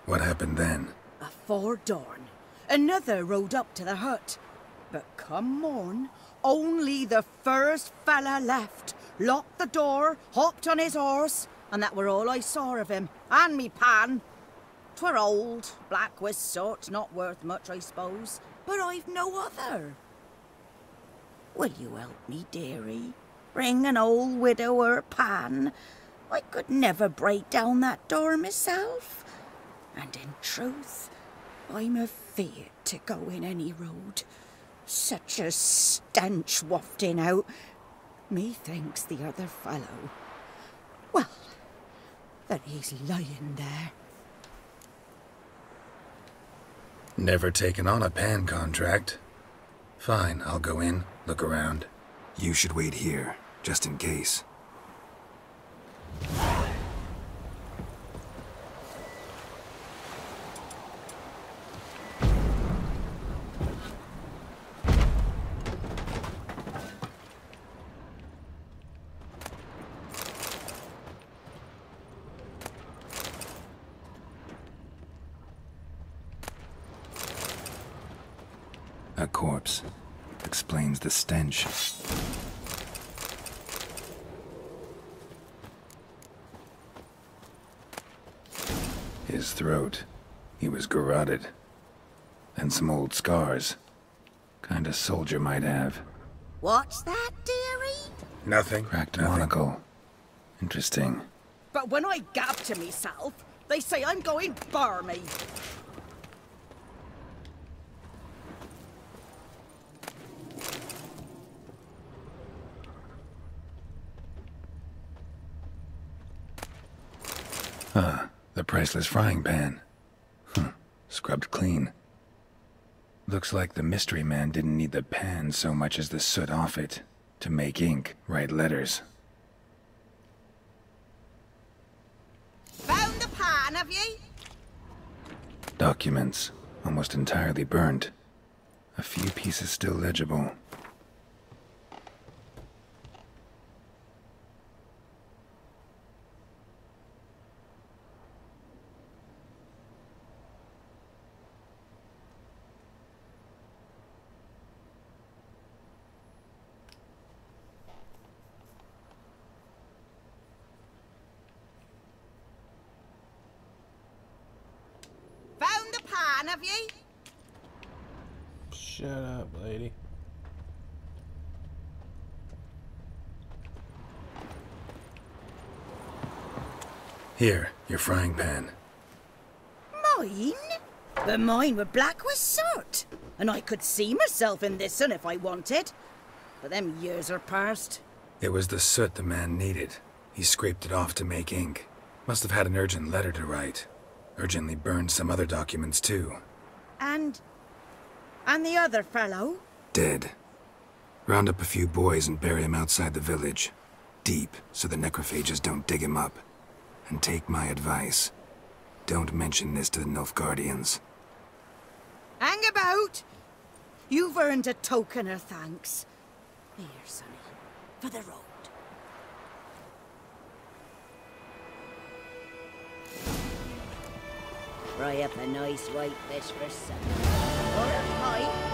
What happened then? Afore dawn, another rode up to the hut. But come morn, only the first fella left, locked the door, hopped on his horse, and that were all I saw of him, and me pan. 'Twere old, black with soot, not worth much, I suppose, but I've no other. Will you help me, dearie? Bring an old widower pan. I could never break down that door myself. And in truth, I'm afeard to go in any road. Such a stench wafting out. Methinks the other fellow, well, that he's lying there. Never taken on a pan contract. Fine, I'll go in, look around. You should wait here, just in case. A corpse. Explains the stench. His throat. He was garroted. And some old scars. Kind a soldier might have. What's that, dearie? Nothing. Cracked monocle. Interesting. But when I gab to myself, they say I'm going barmy. Ah, the priceless frying pan. Scrubbed clean. Looks like the mystery man didn't need the pan so much as the soot off it to make ink, write letters. Found the pan, have ye? Documents, almost entirely burnt. A few pieces still legible. Have ye? Shut up, lady. Here, your frying pan. Mine? But mine were black with soot. And I could see myself in this one if I wanted. But them years are past. It was the soot the man needed. He scraped it off to make ink. Must have had an urgent letter to write. Urgently burned some other documents too. And the other fellow? Dead. Round up a few boys and bury him outside the village. Deep, so the necrophages don't dig him up. And take my advice. Don't mention this to the Nilfgaardians. Hang about! You've earned a token of thanks. Here, sonny, for the road. Fry up a nice white fish for supper. Or a pie.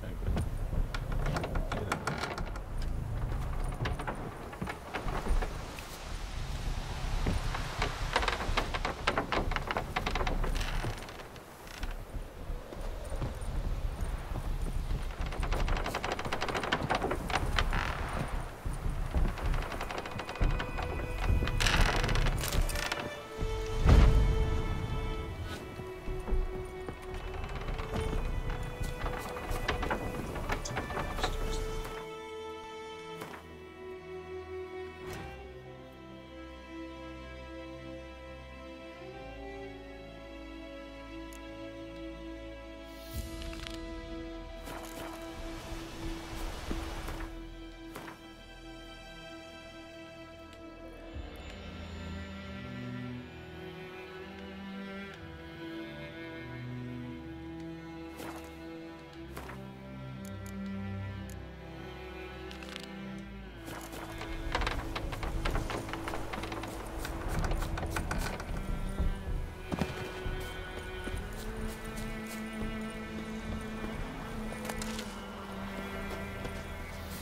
Exactly.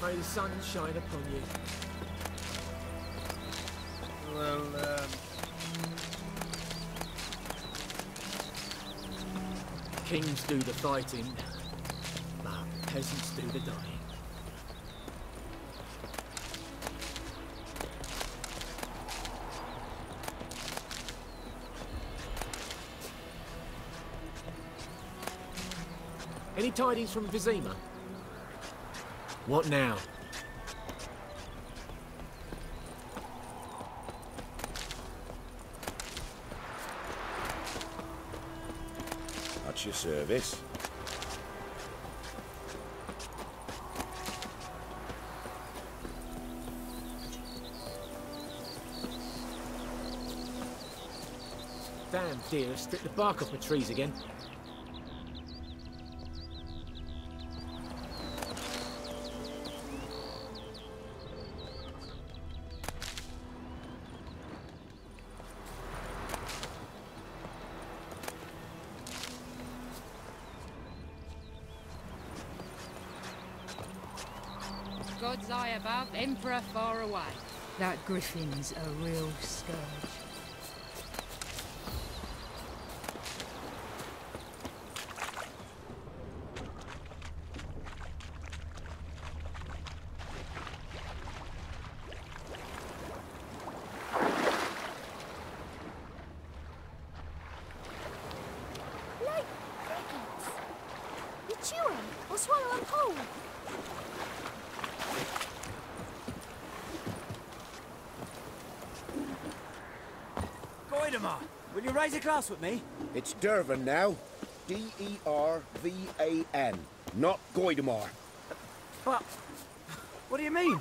May the sun shine upon you. Well, Kings do the fighting, but peasants do the dying. Any tidings from Vizima? What now? At your service. Damn deer, stripped the bark off my trees again. God's eye above, Emperor far away. That griffin's a real scourge. Like crickets. You chew 'em or swallow 'em whole. Goidemar, will you raise a glass with me? It's Dervan now. D-E-R-V-A-N. Not Goidemar. But, what do you mean?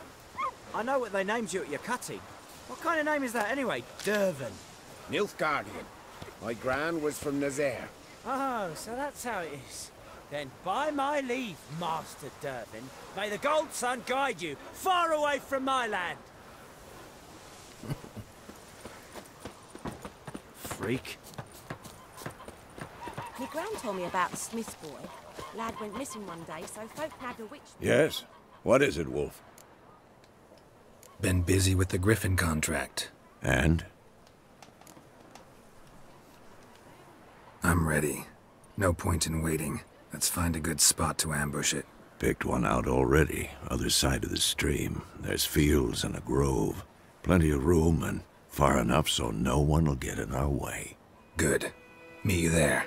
I know what they named you at your cutting. What kind of name is that anyway? Dervan. Nilfgaardian. My gran was from Nazaire. Oh, so that's how it is. Then by my leave, Master Dervan, may the Gold Sun guide you far away from my land. Freak. My gran told me about the Smith's boy. Lad went missing one day, so folk nabbed a witch. Yes? What is it, Wolf? Been busy with the Griffin contract. And? I'm ready. No point in waiting. Let's find a good spot to ambush it. Picked one out already. Other side of the stream. There's fields and a grove. Plenty of room and far enough so no one will get in our way. Good. Meet you there.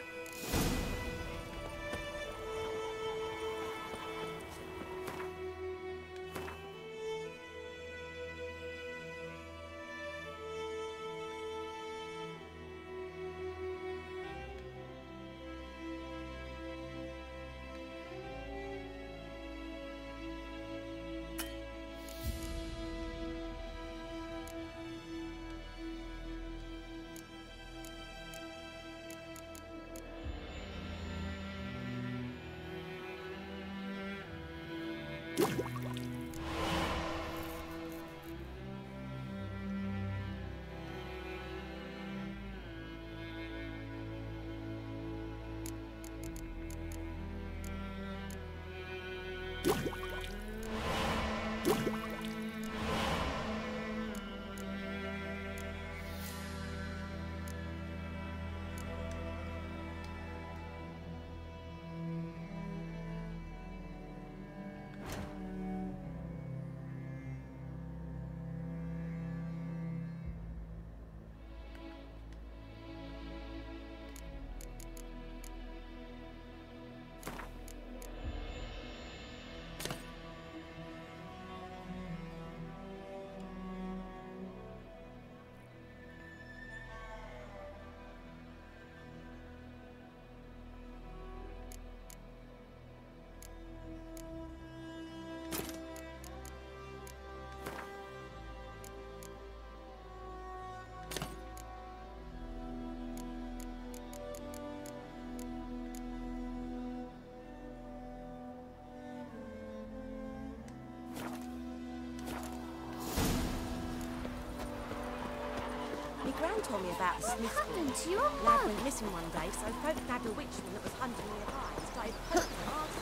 My gran told me about the Smiths boy. Lad went missing one day, so folk nabbed a witchman that was hunting nearby and started poking him after.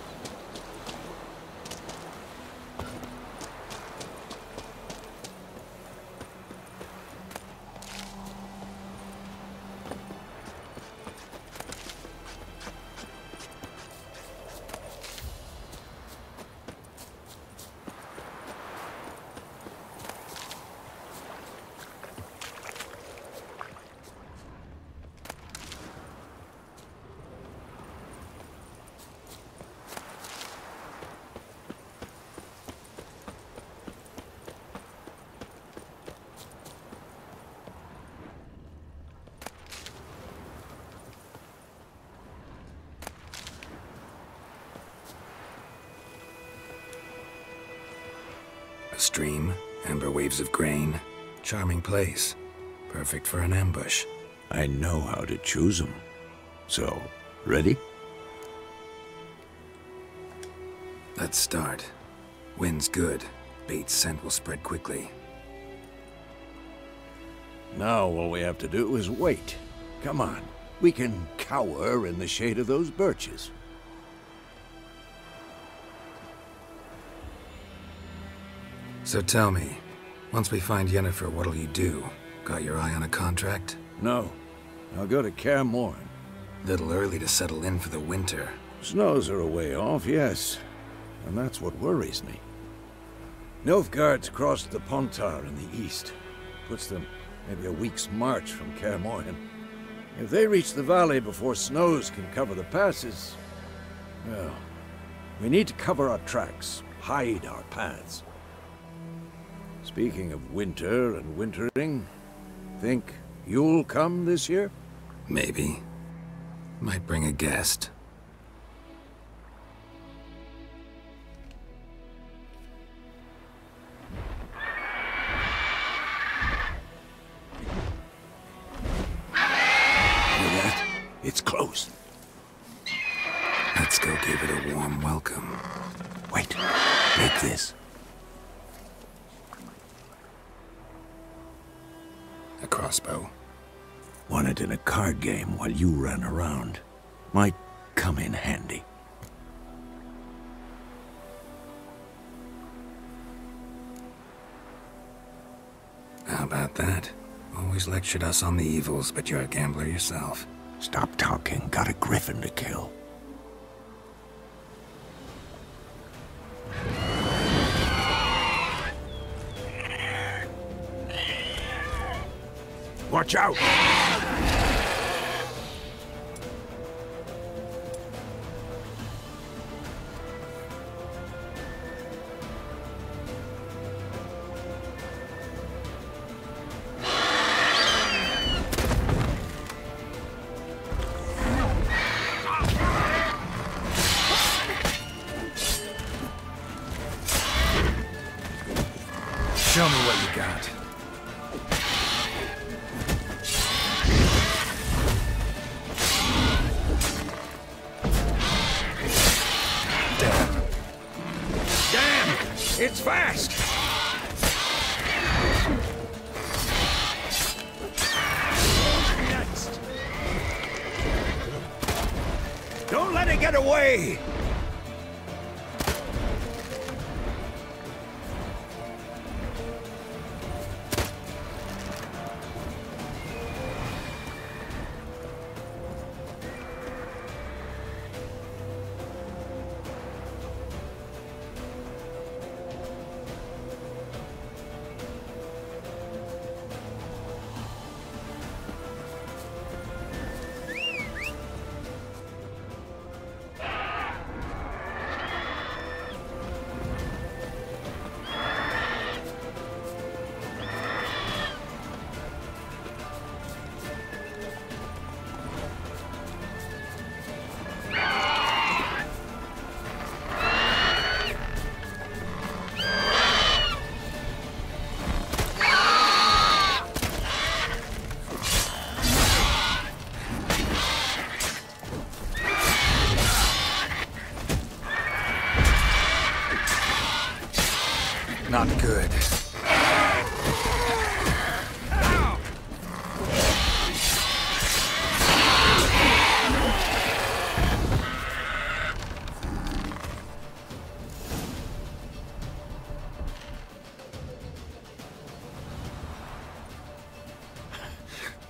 A stream, amber waves of grain. Charming place. Perfect for an ambush. I know how to choose them. So, ready? Let's start. Wind's good. Bait's scent will spread quickly. Now all we have to do is wait. Come on. We can cower in the shade of those birches. So tell me, once we find Yennefer, what'll you do? Got your eye on a contract? No. I'll go to Kaer Morhen. Little early to settle in for the winter. Snows are a way off, yes. And that's what worries me. Nilfgaard's crossed the Pontar in the east. Puts them maybe a week's march from Kaer Morhen. If they reach the valley before snows can cover the passes, well, we need to cover our tracks, hide our paths. Speaking of winter and wintering, think you'll come this year? Maybe. Might bring a guest. Hear that? It's close. Let's go give it a warm welcome. Wait. Take this. A crossbow. Won it in a card game while you ran around. Might come in handy. How about that? Always lectured us on the evils, but you're a gambler yourself. Stop talking. Got a griffin to kill. Watch out! Show me what you got. It's fast! Next. Don't let it get away!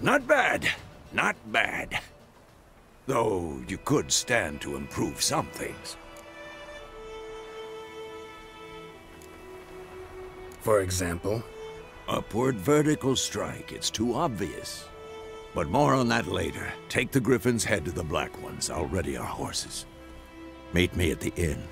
Not bad. Not bad. Though you could stand to improve some things. For example? Upward vertical strike. It's too obvious. But more on that later. Take the Griffin's head to the Black Ones. I'll ready our horses. Meet me at the inn.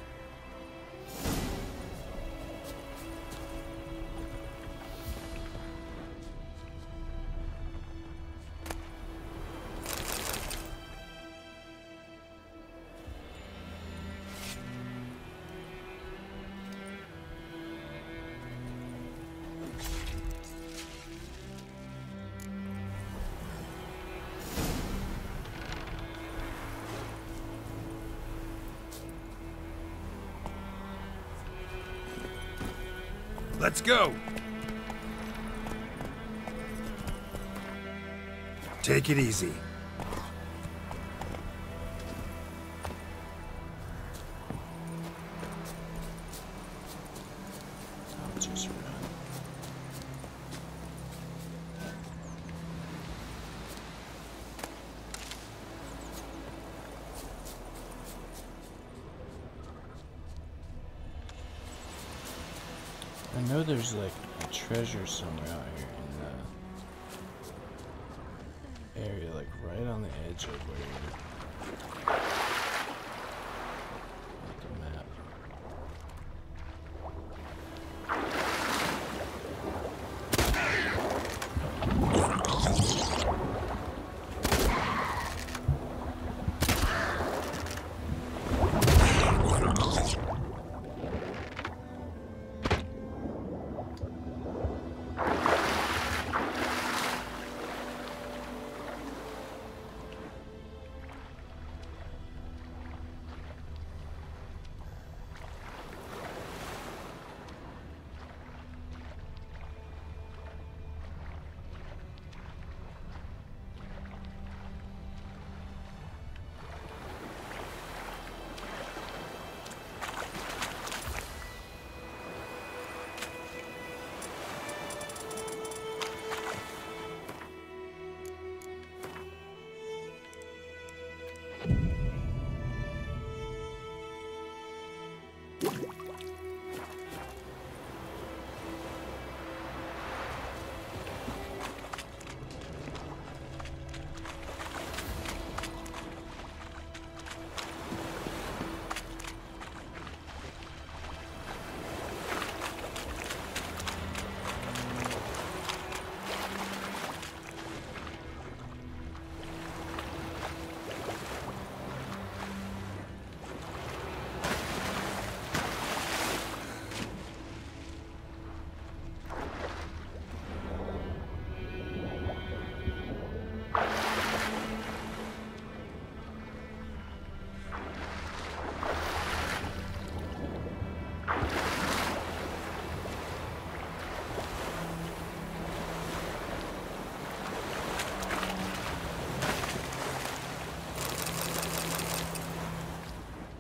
Let's go! Take it easy. I'll just run. I know there's like a treasure somewhere out here in the area, like right on the edge of where you're at the map.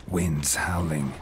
Winds howling.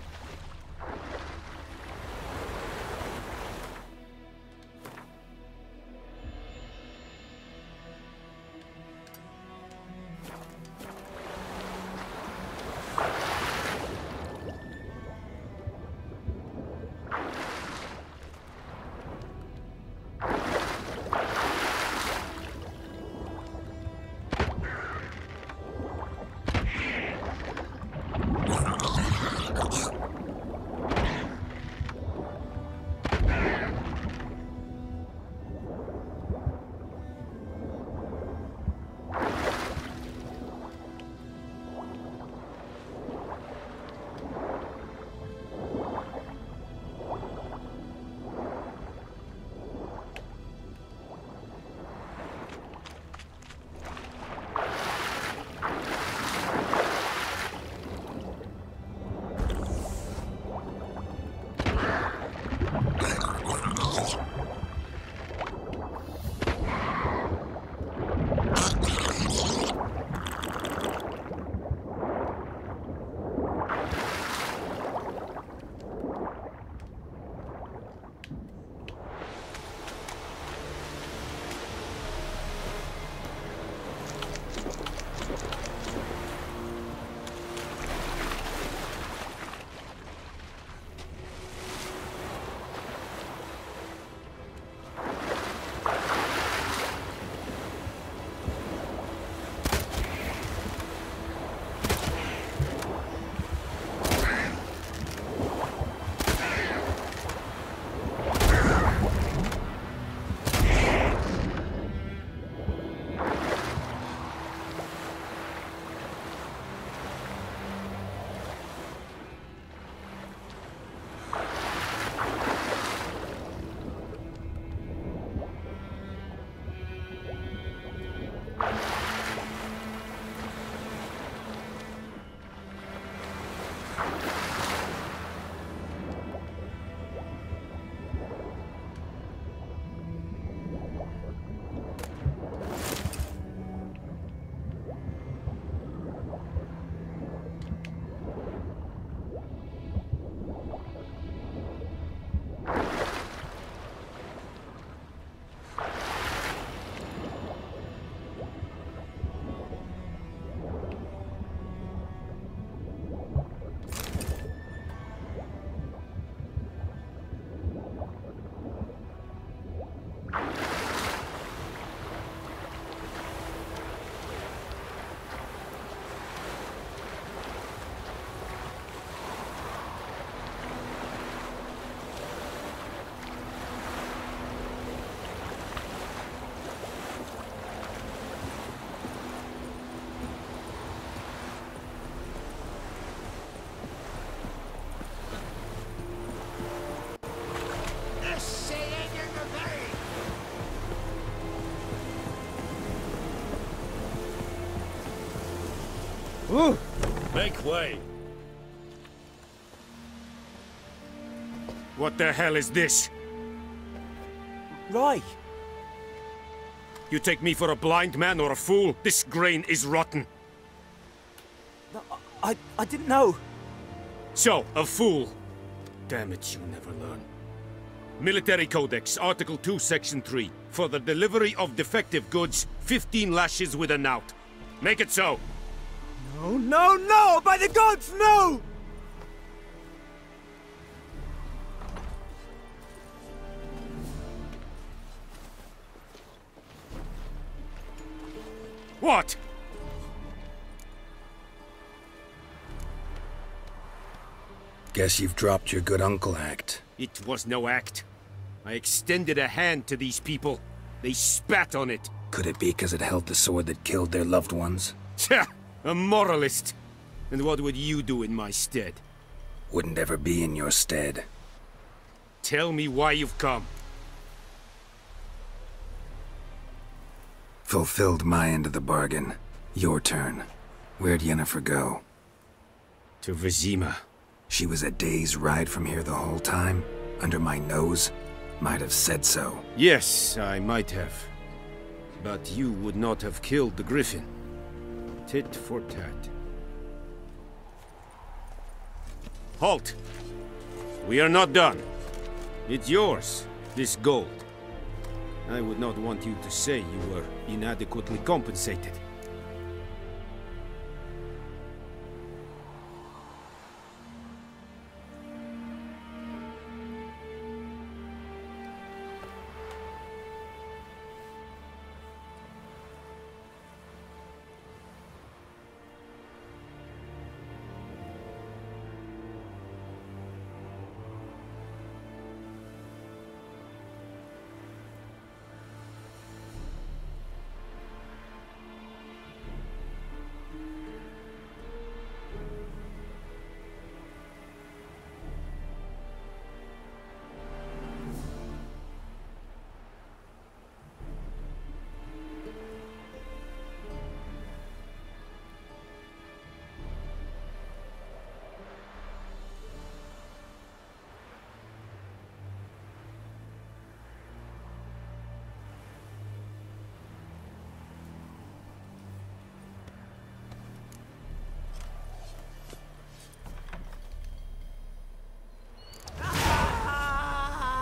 Ooh! Make way! What the hell is this? Right. You take me for a blind man or a fool? This grain is rotten. No, I didn't know. So, a fool. Damn it, you never learn. Military Codex, Article 2, Section 3. For the delivery of defective goods, 15 lashes with a knout. Make it so. No, no, no! By the gods, no! What? Guess you've dropped your good uncle act. It was no act. I extended a hand to these people. They spat on it. Could it be because it held the sword that killed their loved ones? Tja! A moralist! And what would you do in my stead? Wouldn't ever be in your stead. Tell me why you've come. Fulfilled my end of the bargain. Your turn. Where'd Yennefer go? To Vizima. She was a day's ride from here the whole time? Under my nose? Might have said so. Yes, I might have. But you would not have killed the Griffin. Tit for tat. Halt! We are not done. It's yours, this gold. I would not want you to say you were inadequately compensated.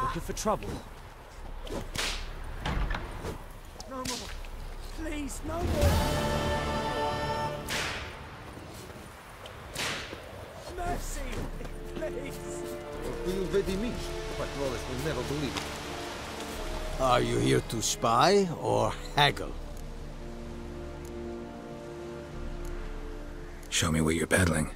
Looking for trouble? No more. Please, no more. Mercy, please. You ready me? But Wallace will never believe it. Are you here to spy or haggle? Show me what you're peddling.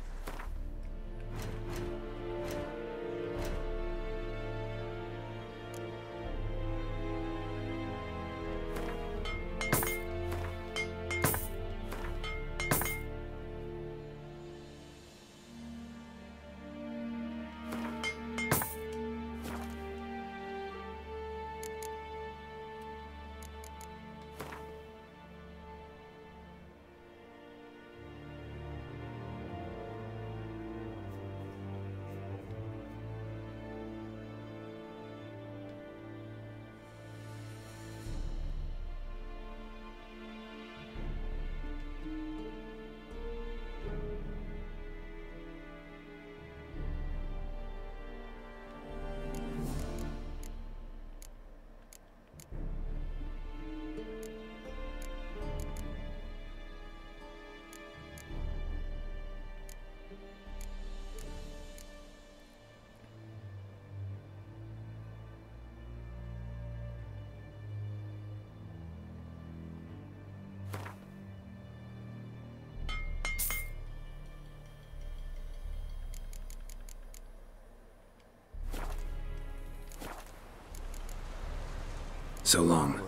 So long.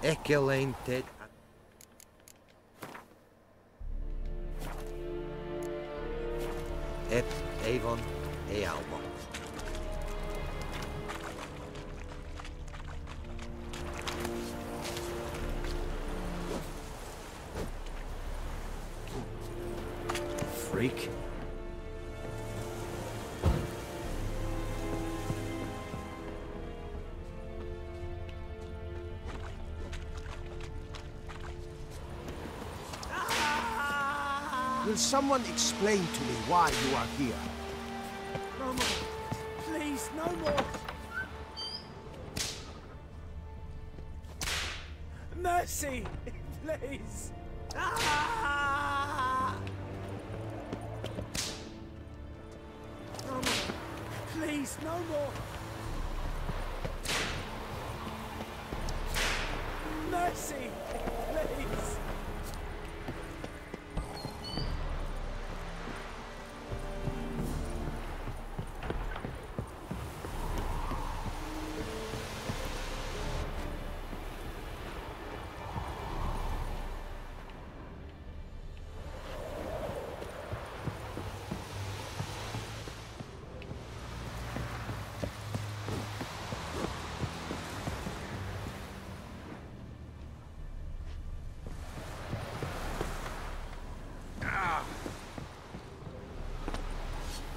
Ekelain Ted. Ep Avon Ealmo. freak. Will someone explain to me why you are here? No more. Please, no more. Mercy, please. Ah! No more. Please, no more. Mercy, please.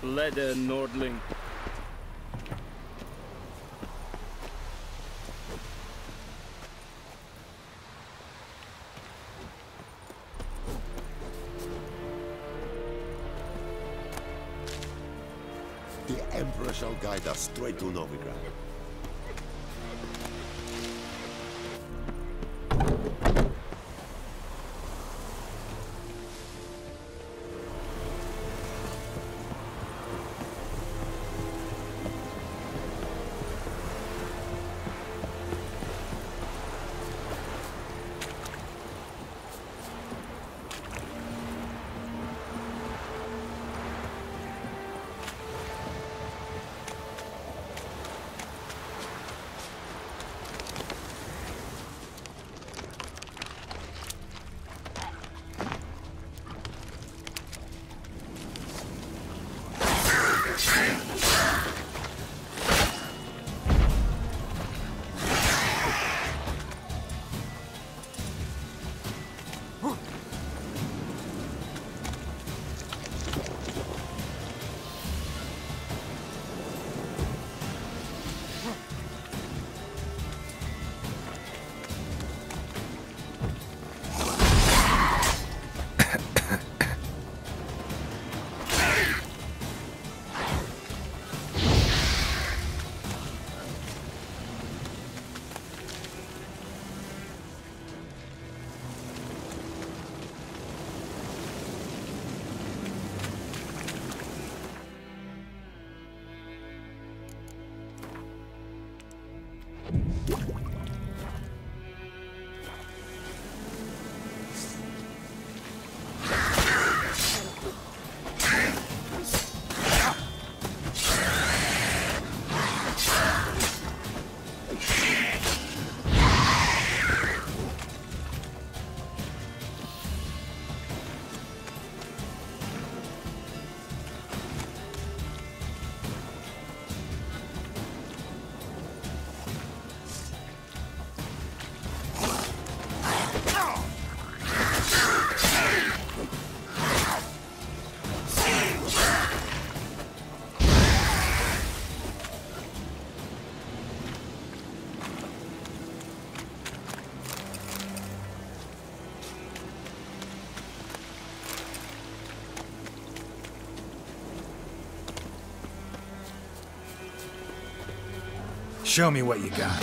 Leather, Nordling. The Emperor shall guide us straight to Novigrad. Show me what you got.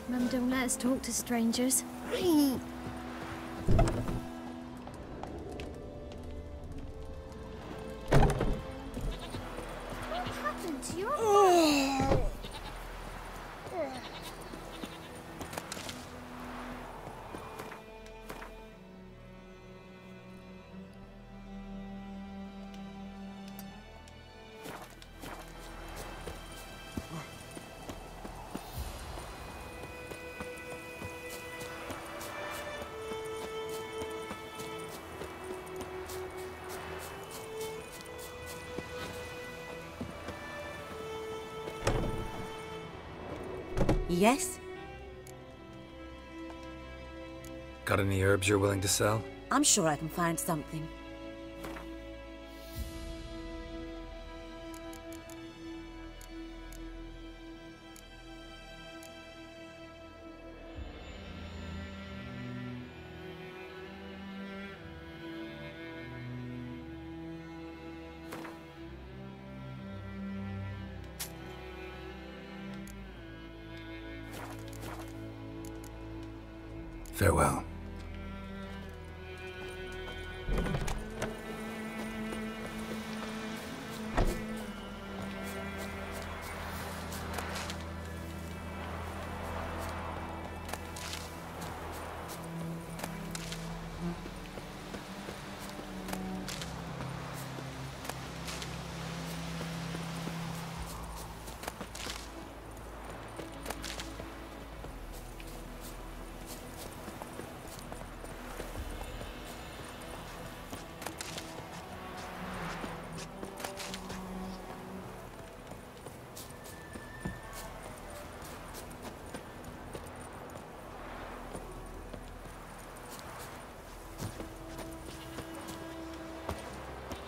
Mum don't let us talk to strangers. What happened to your mum? Yes? Got any herbs you're willing to sell? I'm sure I can find something. Farewell.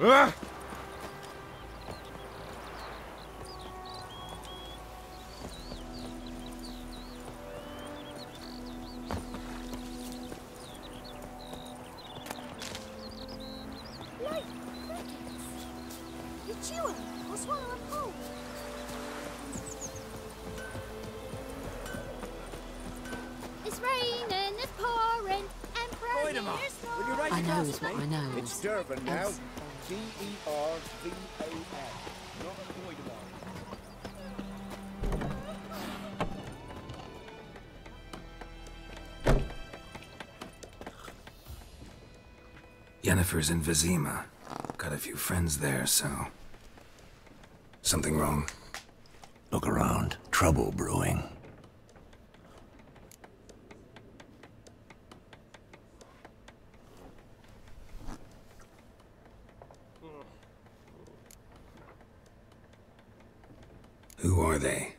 Ah! Like crickets. You chew them or swallow them whole. It's raining, it's pouring, and Voidemar, will you raise I a know glass is to what me? I know. It's Dervan now. Yes. D-E-R-V-A-N. Not Voidemar. Yennefer's in Vizima. Got a few friends there, so... Something wrong? Look around. Trouble brewing. Who are they?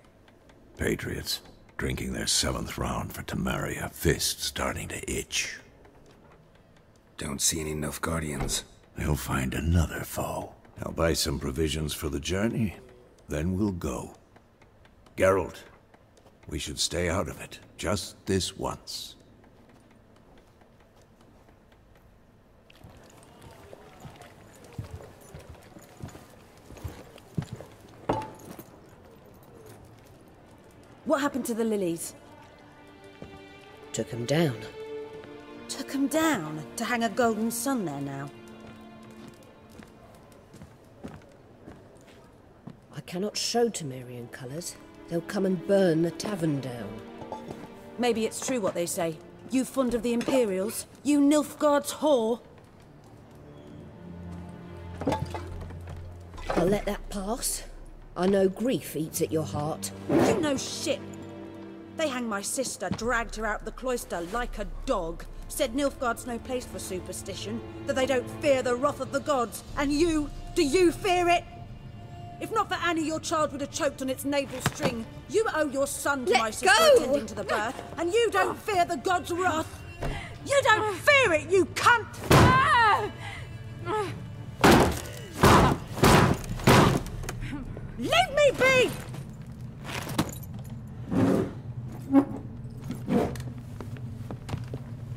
Patriots. Drinking their 7th round for Temeria. Fist starting to itch. Don't see any Nilfgaardians. They'll find another foe. I'll buy some provisions for the journey. Then we'll go. Geralt, we should stay out of it. Just this once. What happened to the lilies? Took him down. Took 'em down to hang a golden sun there now. I cannot show Temerian colours. They'll come and burn the tavern down. Maybe it's true what they say. You fond of the Imperials? You Nilfgaard's whore? I'll let that pass. I know grief eats at your heart. You know shit. They hanged my sister, dragged her out the cloister like a dog. said Nilfgaard's no place for superstition, that they don't fear the wrath of the gods. And you, do you fear it? If not for Annie, your child would have choked on its navel string. You owe your son to my sister attending to the birth, and you don't fear the gods' wrath. You don't fear it, you cunt! Leave me be!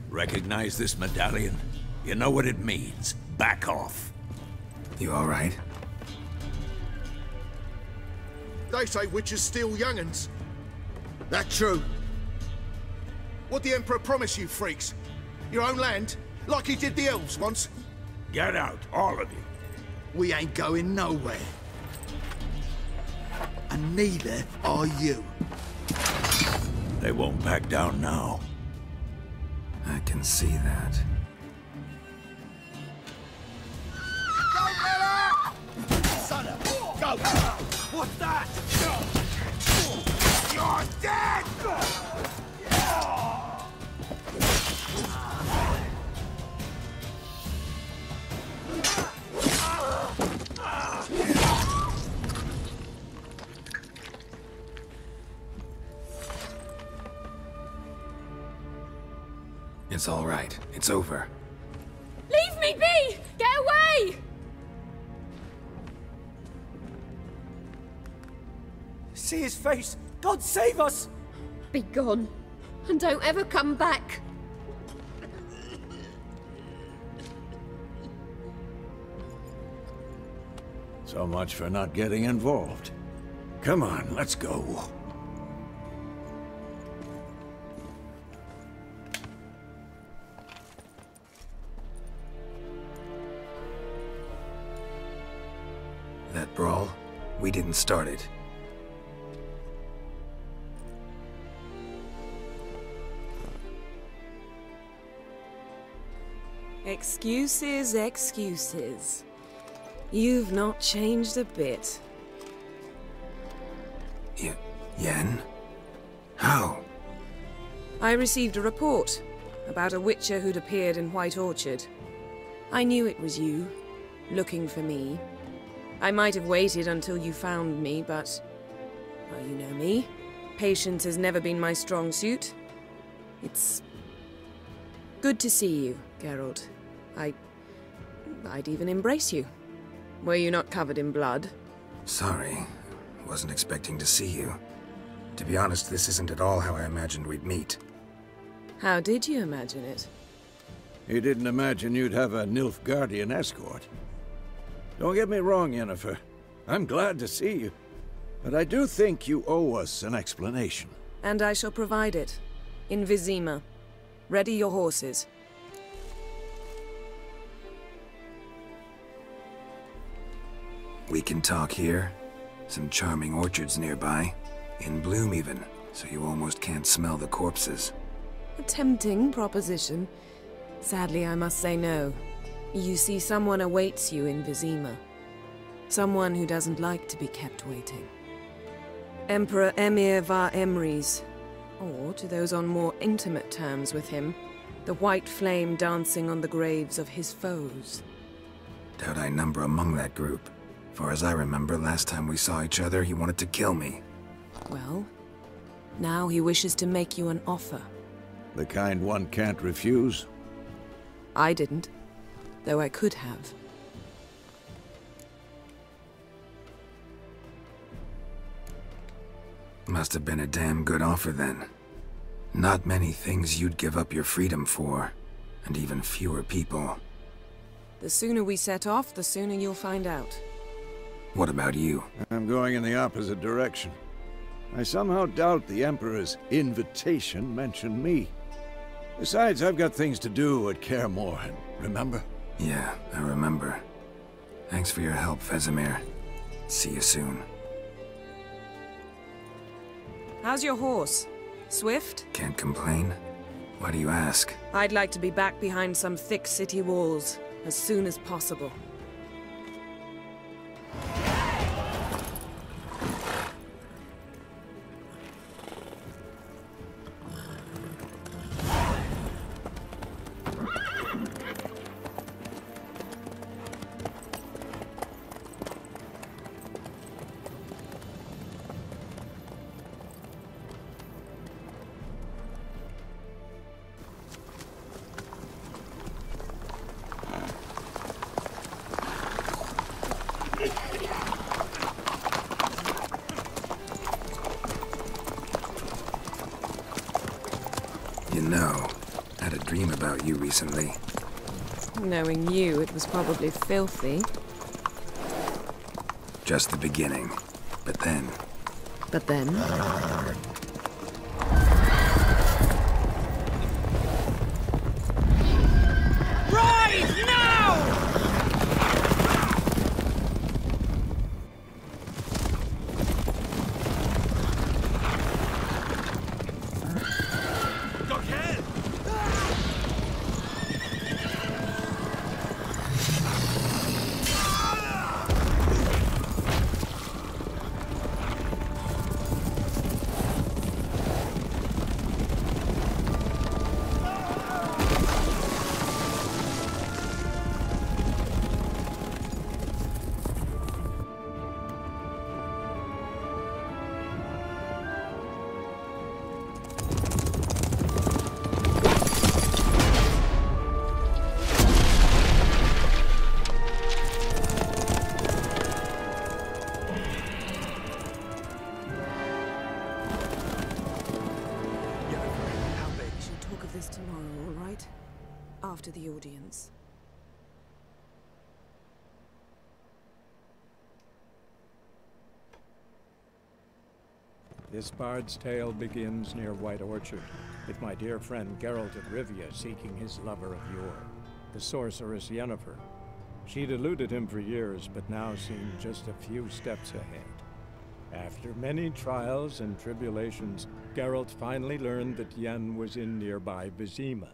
Recognize this medallion? You know what it means. Back off. You all right? They say witches steal young'uns. That true? What the Emperor promise you, freaks? Your own land? Like he did the elves once? Get out, all of you. We ain't going nowhere. And neither are you. They won't back down now. I can see that. Go, Bella! Son of... Go! What's that? You're dead! It's all right. It's over. Leave me be! Get away! See his face! God save us! Be gone, and don't ever come back. So much for not getting involved. Come on, let's go. That brawl, we didn't start it. Excuses, excuses. You've not changed a bit. Yen? How? I received a report about a witcher who'd appeared in White Orchard. I knew it was you, looking for me. I might have waited until you found me, but... well, you know me. Patience has never been my strong suit. It's... good to see you, Geralt. I'd even embrace you. Were you not covered in blood? Sorry. Wasn't expecting to see you. To be honest, this isn't at all how I imagined we'd meet. How did you imagine it? You didn't imagine you'd have a Nilfgaardian escort. Don't get me wrong, Yennefer. I'm glad to see you. But I do think you owe us an explanation. And I shall provide it. In Vizima. Ready your horses. We can talk here. Some charming orchards nearby. In bloom even, so you almost can't smell the corpses. A tempting proposition. Sadly, I must say no. You see, someone awaits you in Vizima. Someone who doesn't like to be kept waiting. Emperor Emhyr var Emreis. Or, to those on more intimate terms with him, the white flame dancing on the graves of his foes. Doubt I number among that group. Far as I remember, last time we saw each other, he wanted to kill me. Well, now he wishes to make you an offer. The kind one can't refuse? I didn't, though I could have. Must have been a damn good offer then. Not many things you'd give up your freedom for, and even fewer people. The sooner we set off, the sooner you'll find out. What about you? I'm going in the opposite direction. I somehow doubt the Emperor's invitation mentioned me. Besides, I've got things to do at Kaer Morhen, remember? Yeah, I remember. Thanks for your help, Vesemir. See you soon. How's your horse? Swift? Can't complain. Why do you ask? I'd like to be back behind some thick city walls as soon as possible. know. Had a dream about you recently. Knowing you, it was probably filthy. Just the beginning. But then... But then? Right now! After the audience. This bard's tale begins near White Orchard, with my dear friend Geralt of Rivia seeking his lover of yore, the sorceress Yennefer. She'd eluded him for years, but now seemed just a few steps ahead. After many trials and tribulations, Geralt finally learned that Yen was in nearby Vizima.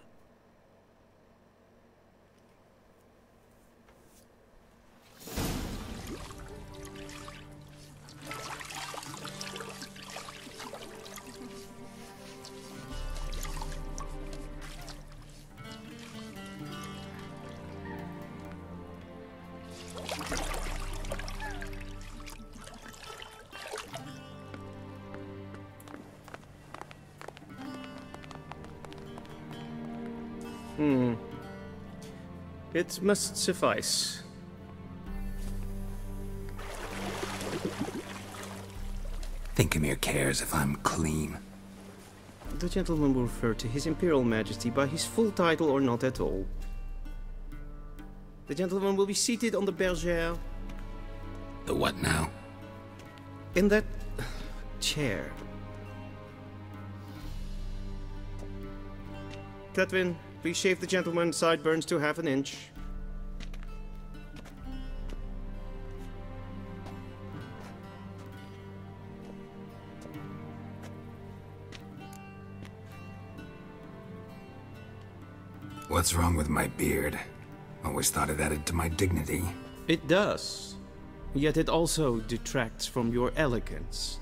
It must suffice. Thinkamere cares if I'm clean. The gentleman will refer to His Imperial Majesty by his full title or not at all. The gentleman will be seated on the bergère. The what now? In that chair. Cletwin, please shave the gentleman's sideburns to half an inch. What's wrong with my beard? Always thought it added to my dignity. It does. Yet it also detracts from your elegance.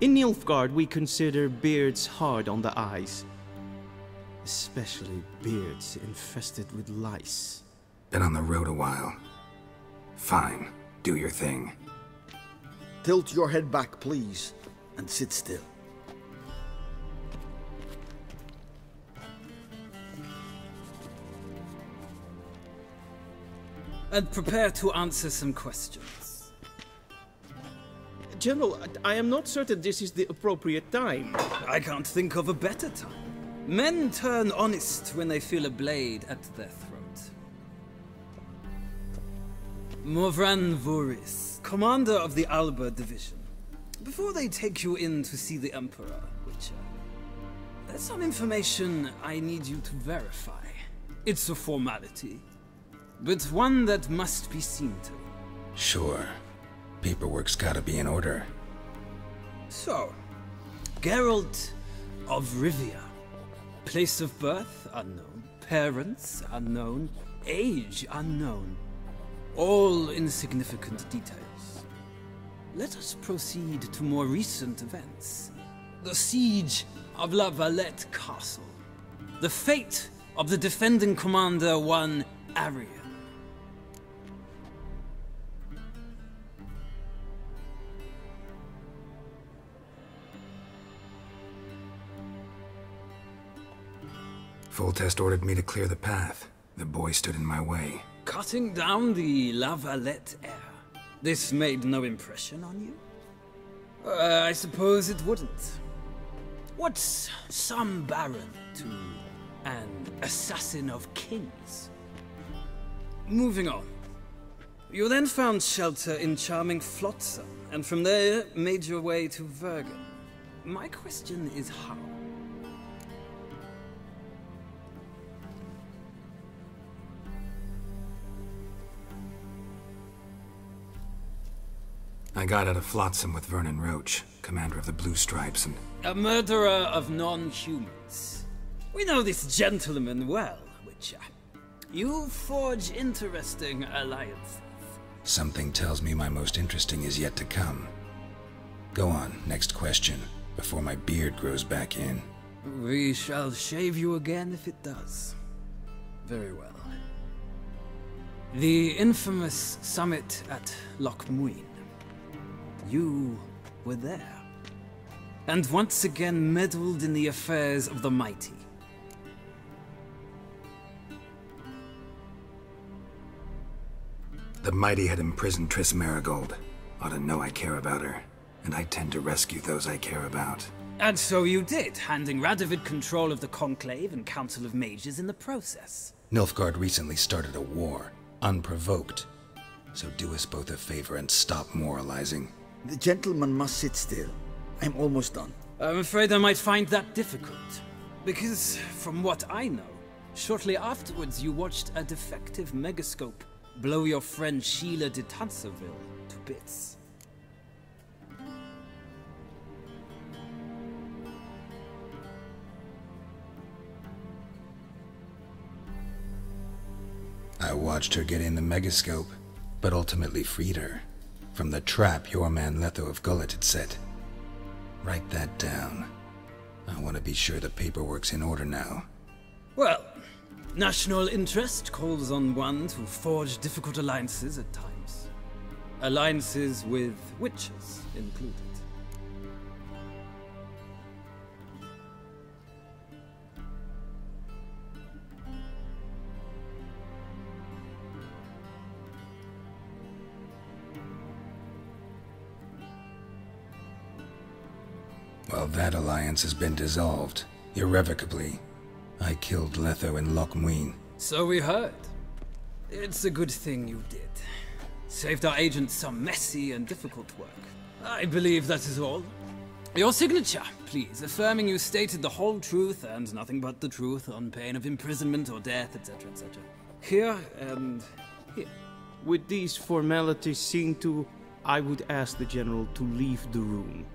In Nilfgaard, we consider beards hard on the eyes. Especially beards infested with lice. Been on the road a while. Fine, do your thing. Tilt your head back, please, and sit still. And prepare to answer some questions. General, I am not certain this is the appropriate time. I can't think of a better time. Men turn honest when they feel a blade at their throat. Morvran Voorhis, commander of the Alba Division. Before they take you in to see the Emperor, Witcher, there's some information I need you to verify. It's a formality, but one that must be seen to. Sure. Paperwork's gotta be in order. So, Geralt of Rivia. Place of birth unknown, parents unknown, age unknown. All insignificant details. Let us proceed to more recent events. The siege of La Valette Castle. The fate of the defending commander, one Arian. Foltest ordered me to clear the path. The boy stood in my way. Cutting down the La Valette heir. This made no impression on you? I suppose it wouldn't. What's some baron to an assassin of kings? Moving on. You then found shelter in charming Flotsam, and from there made your way to Vergen. My question is how? I got out of Flotsam with Vernon Roach, commander of the Blue Stripes, and... A murderer of non-humans. We know this gentleman well, Witcher. You forge interesting alliances. Something tells me my most interesting is yet to come. Go on, next question, before my beard grows back in. We shall shave you again if it does. Very well. The infamous summit at Loch Muin. You were there, and once again meddled in the affairs of the mighty. The mighty had imprisoned Triss Merigold. Ought to know I care about her, and I tend to rescue those I care about. And so you did, handing Radovid control of the Conclave and Council of Mages in the process. Nilfgaard recently started a war, unprovoked. So do us both a favor and stop moralizing. The gentleman must sit still. I'm almost done. I'm afraid I might find that difficult. Because, from what I know, shortly afterwards you watched a defective megascope blow your friend Sheila de Tanserville to bits. I watched her get in the megascope, but ultimately freed her. From the trap your man Letho of Gullet had set. Write that down. I want to be sure the paperwork's in order now. Well, national interest calls on one to forge difficult alliances at times. Alliances with witches included. Well, that alliance has been dissolved, irrevocably. I killed Letho in Loch Muin. So we heard. It's a good thing you did. Saved our agent some messy and difficult work. I believe that is all. Your signature, please, affirming you stated the whole truth and nothing but the truth on pain of imprisonment or death, etc., etc. Here and here. With these formalities seen to, I would ask the General to leave the room.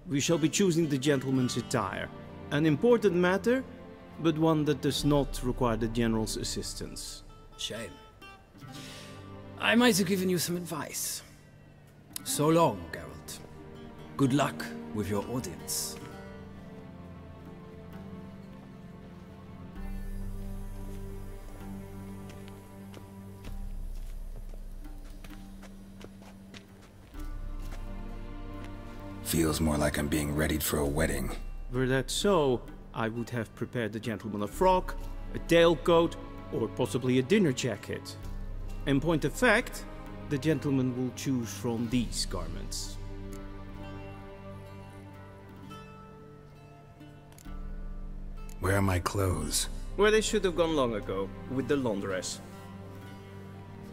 We shall be choosing the gentleman's attire. An important matter, but one that does not require the General's assistance. Shame. I might have given you some advice. So long, Geralt. Good luck with your audience. Feels more like I'm being readied for a wedding. Were that so, I would have prepared the gentleman a frock, a tailcoat, or possibly a dinner jacket. In point of fact, the gentleman will choose from these garments. Where are my clothes? Where they should have gone long ago, with the laundress.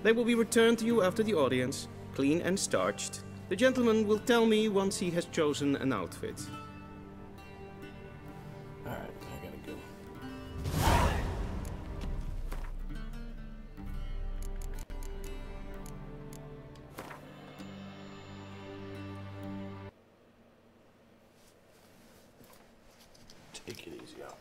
They will be returned to you after the audience, clean and starched. The gentleman will tell me once he has chosen an outfit. Alright, I gotta go. Take it easy, y'all.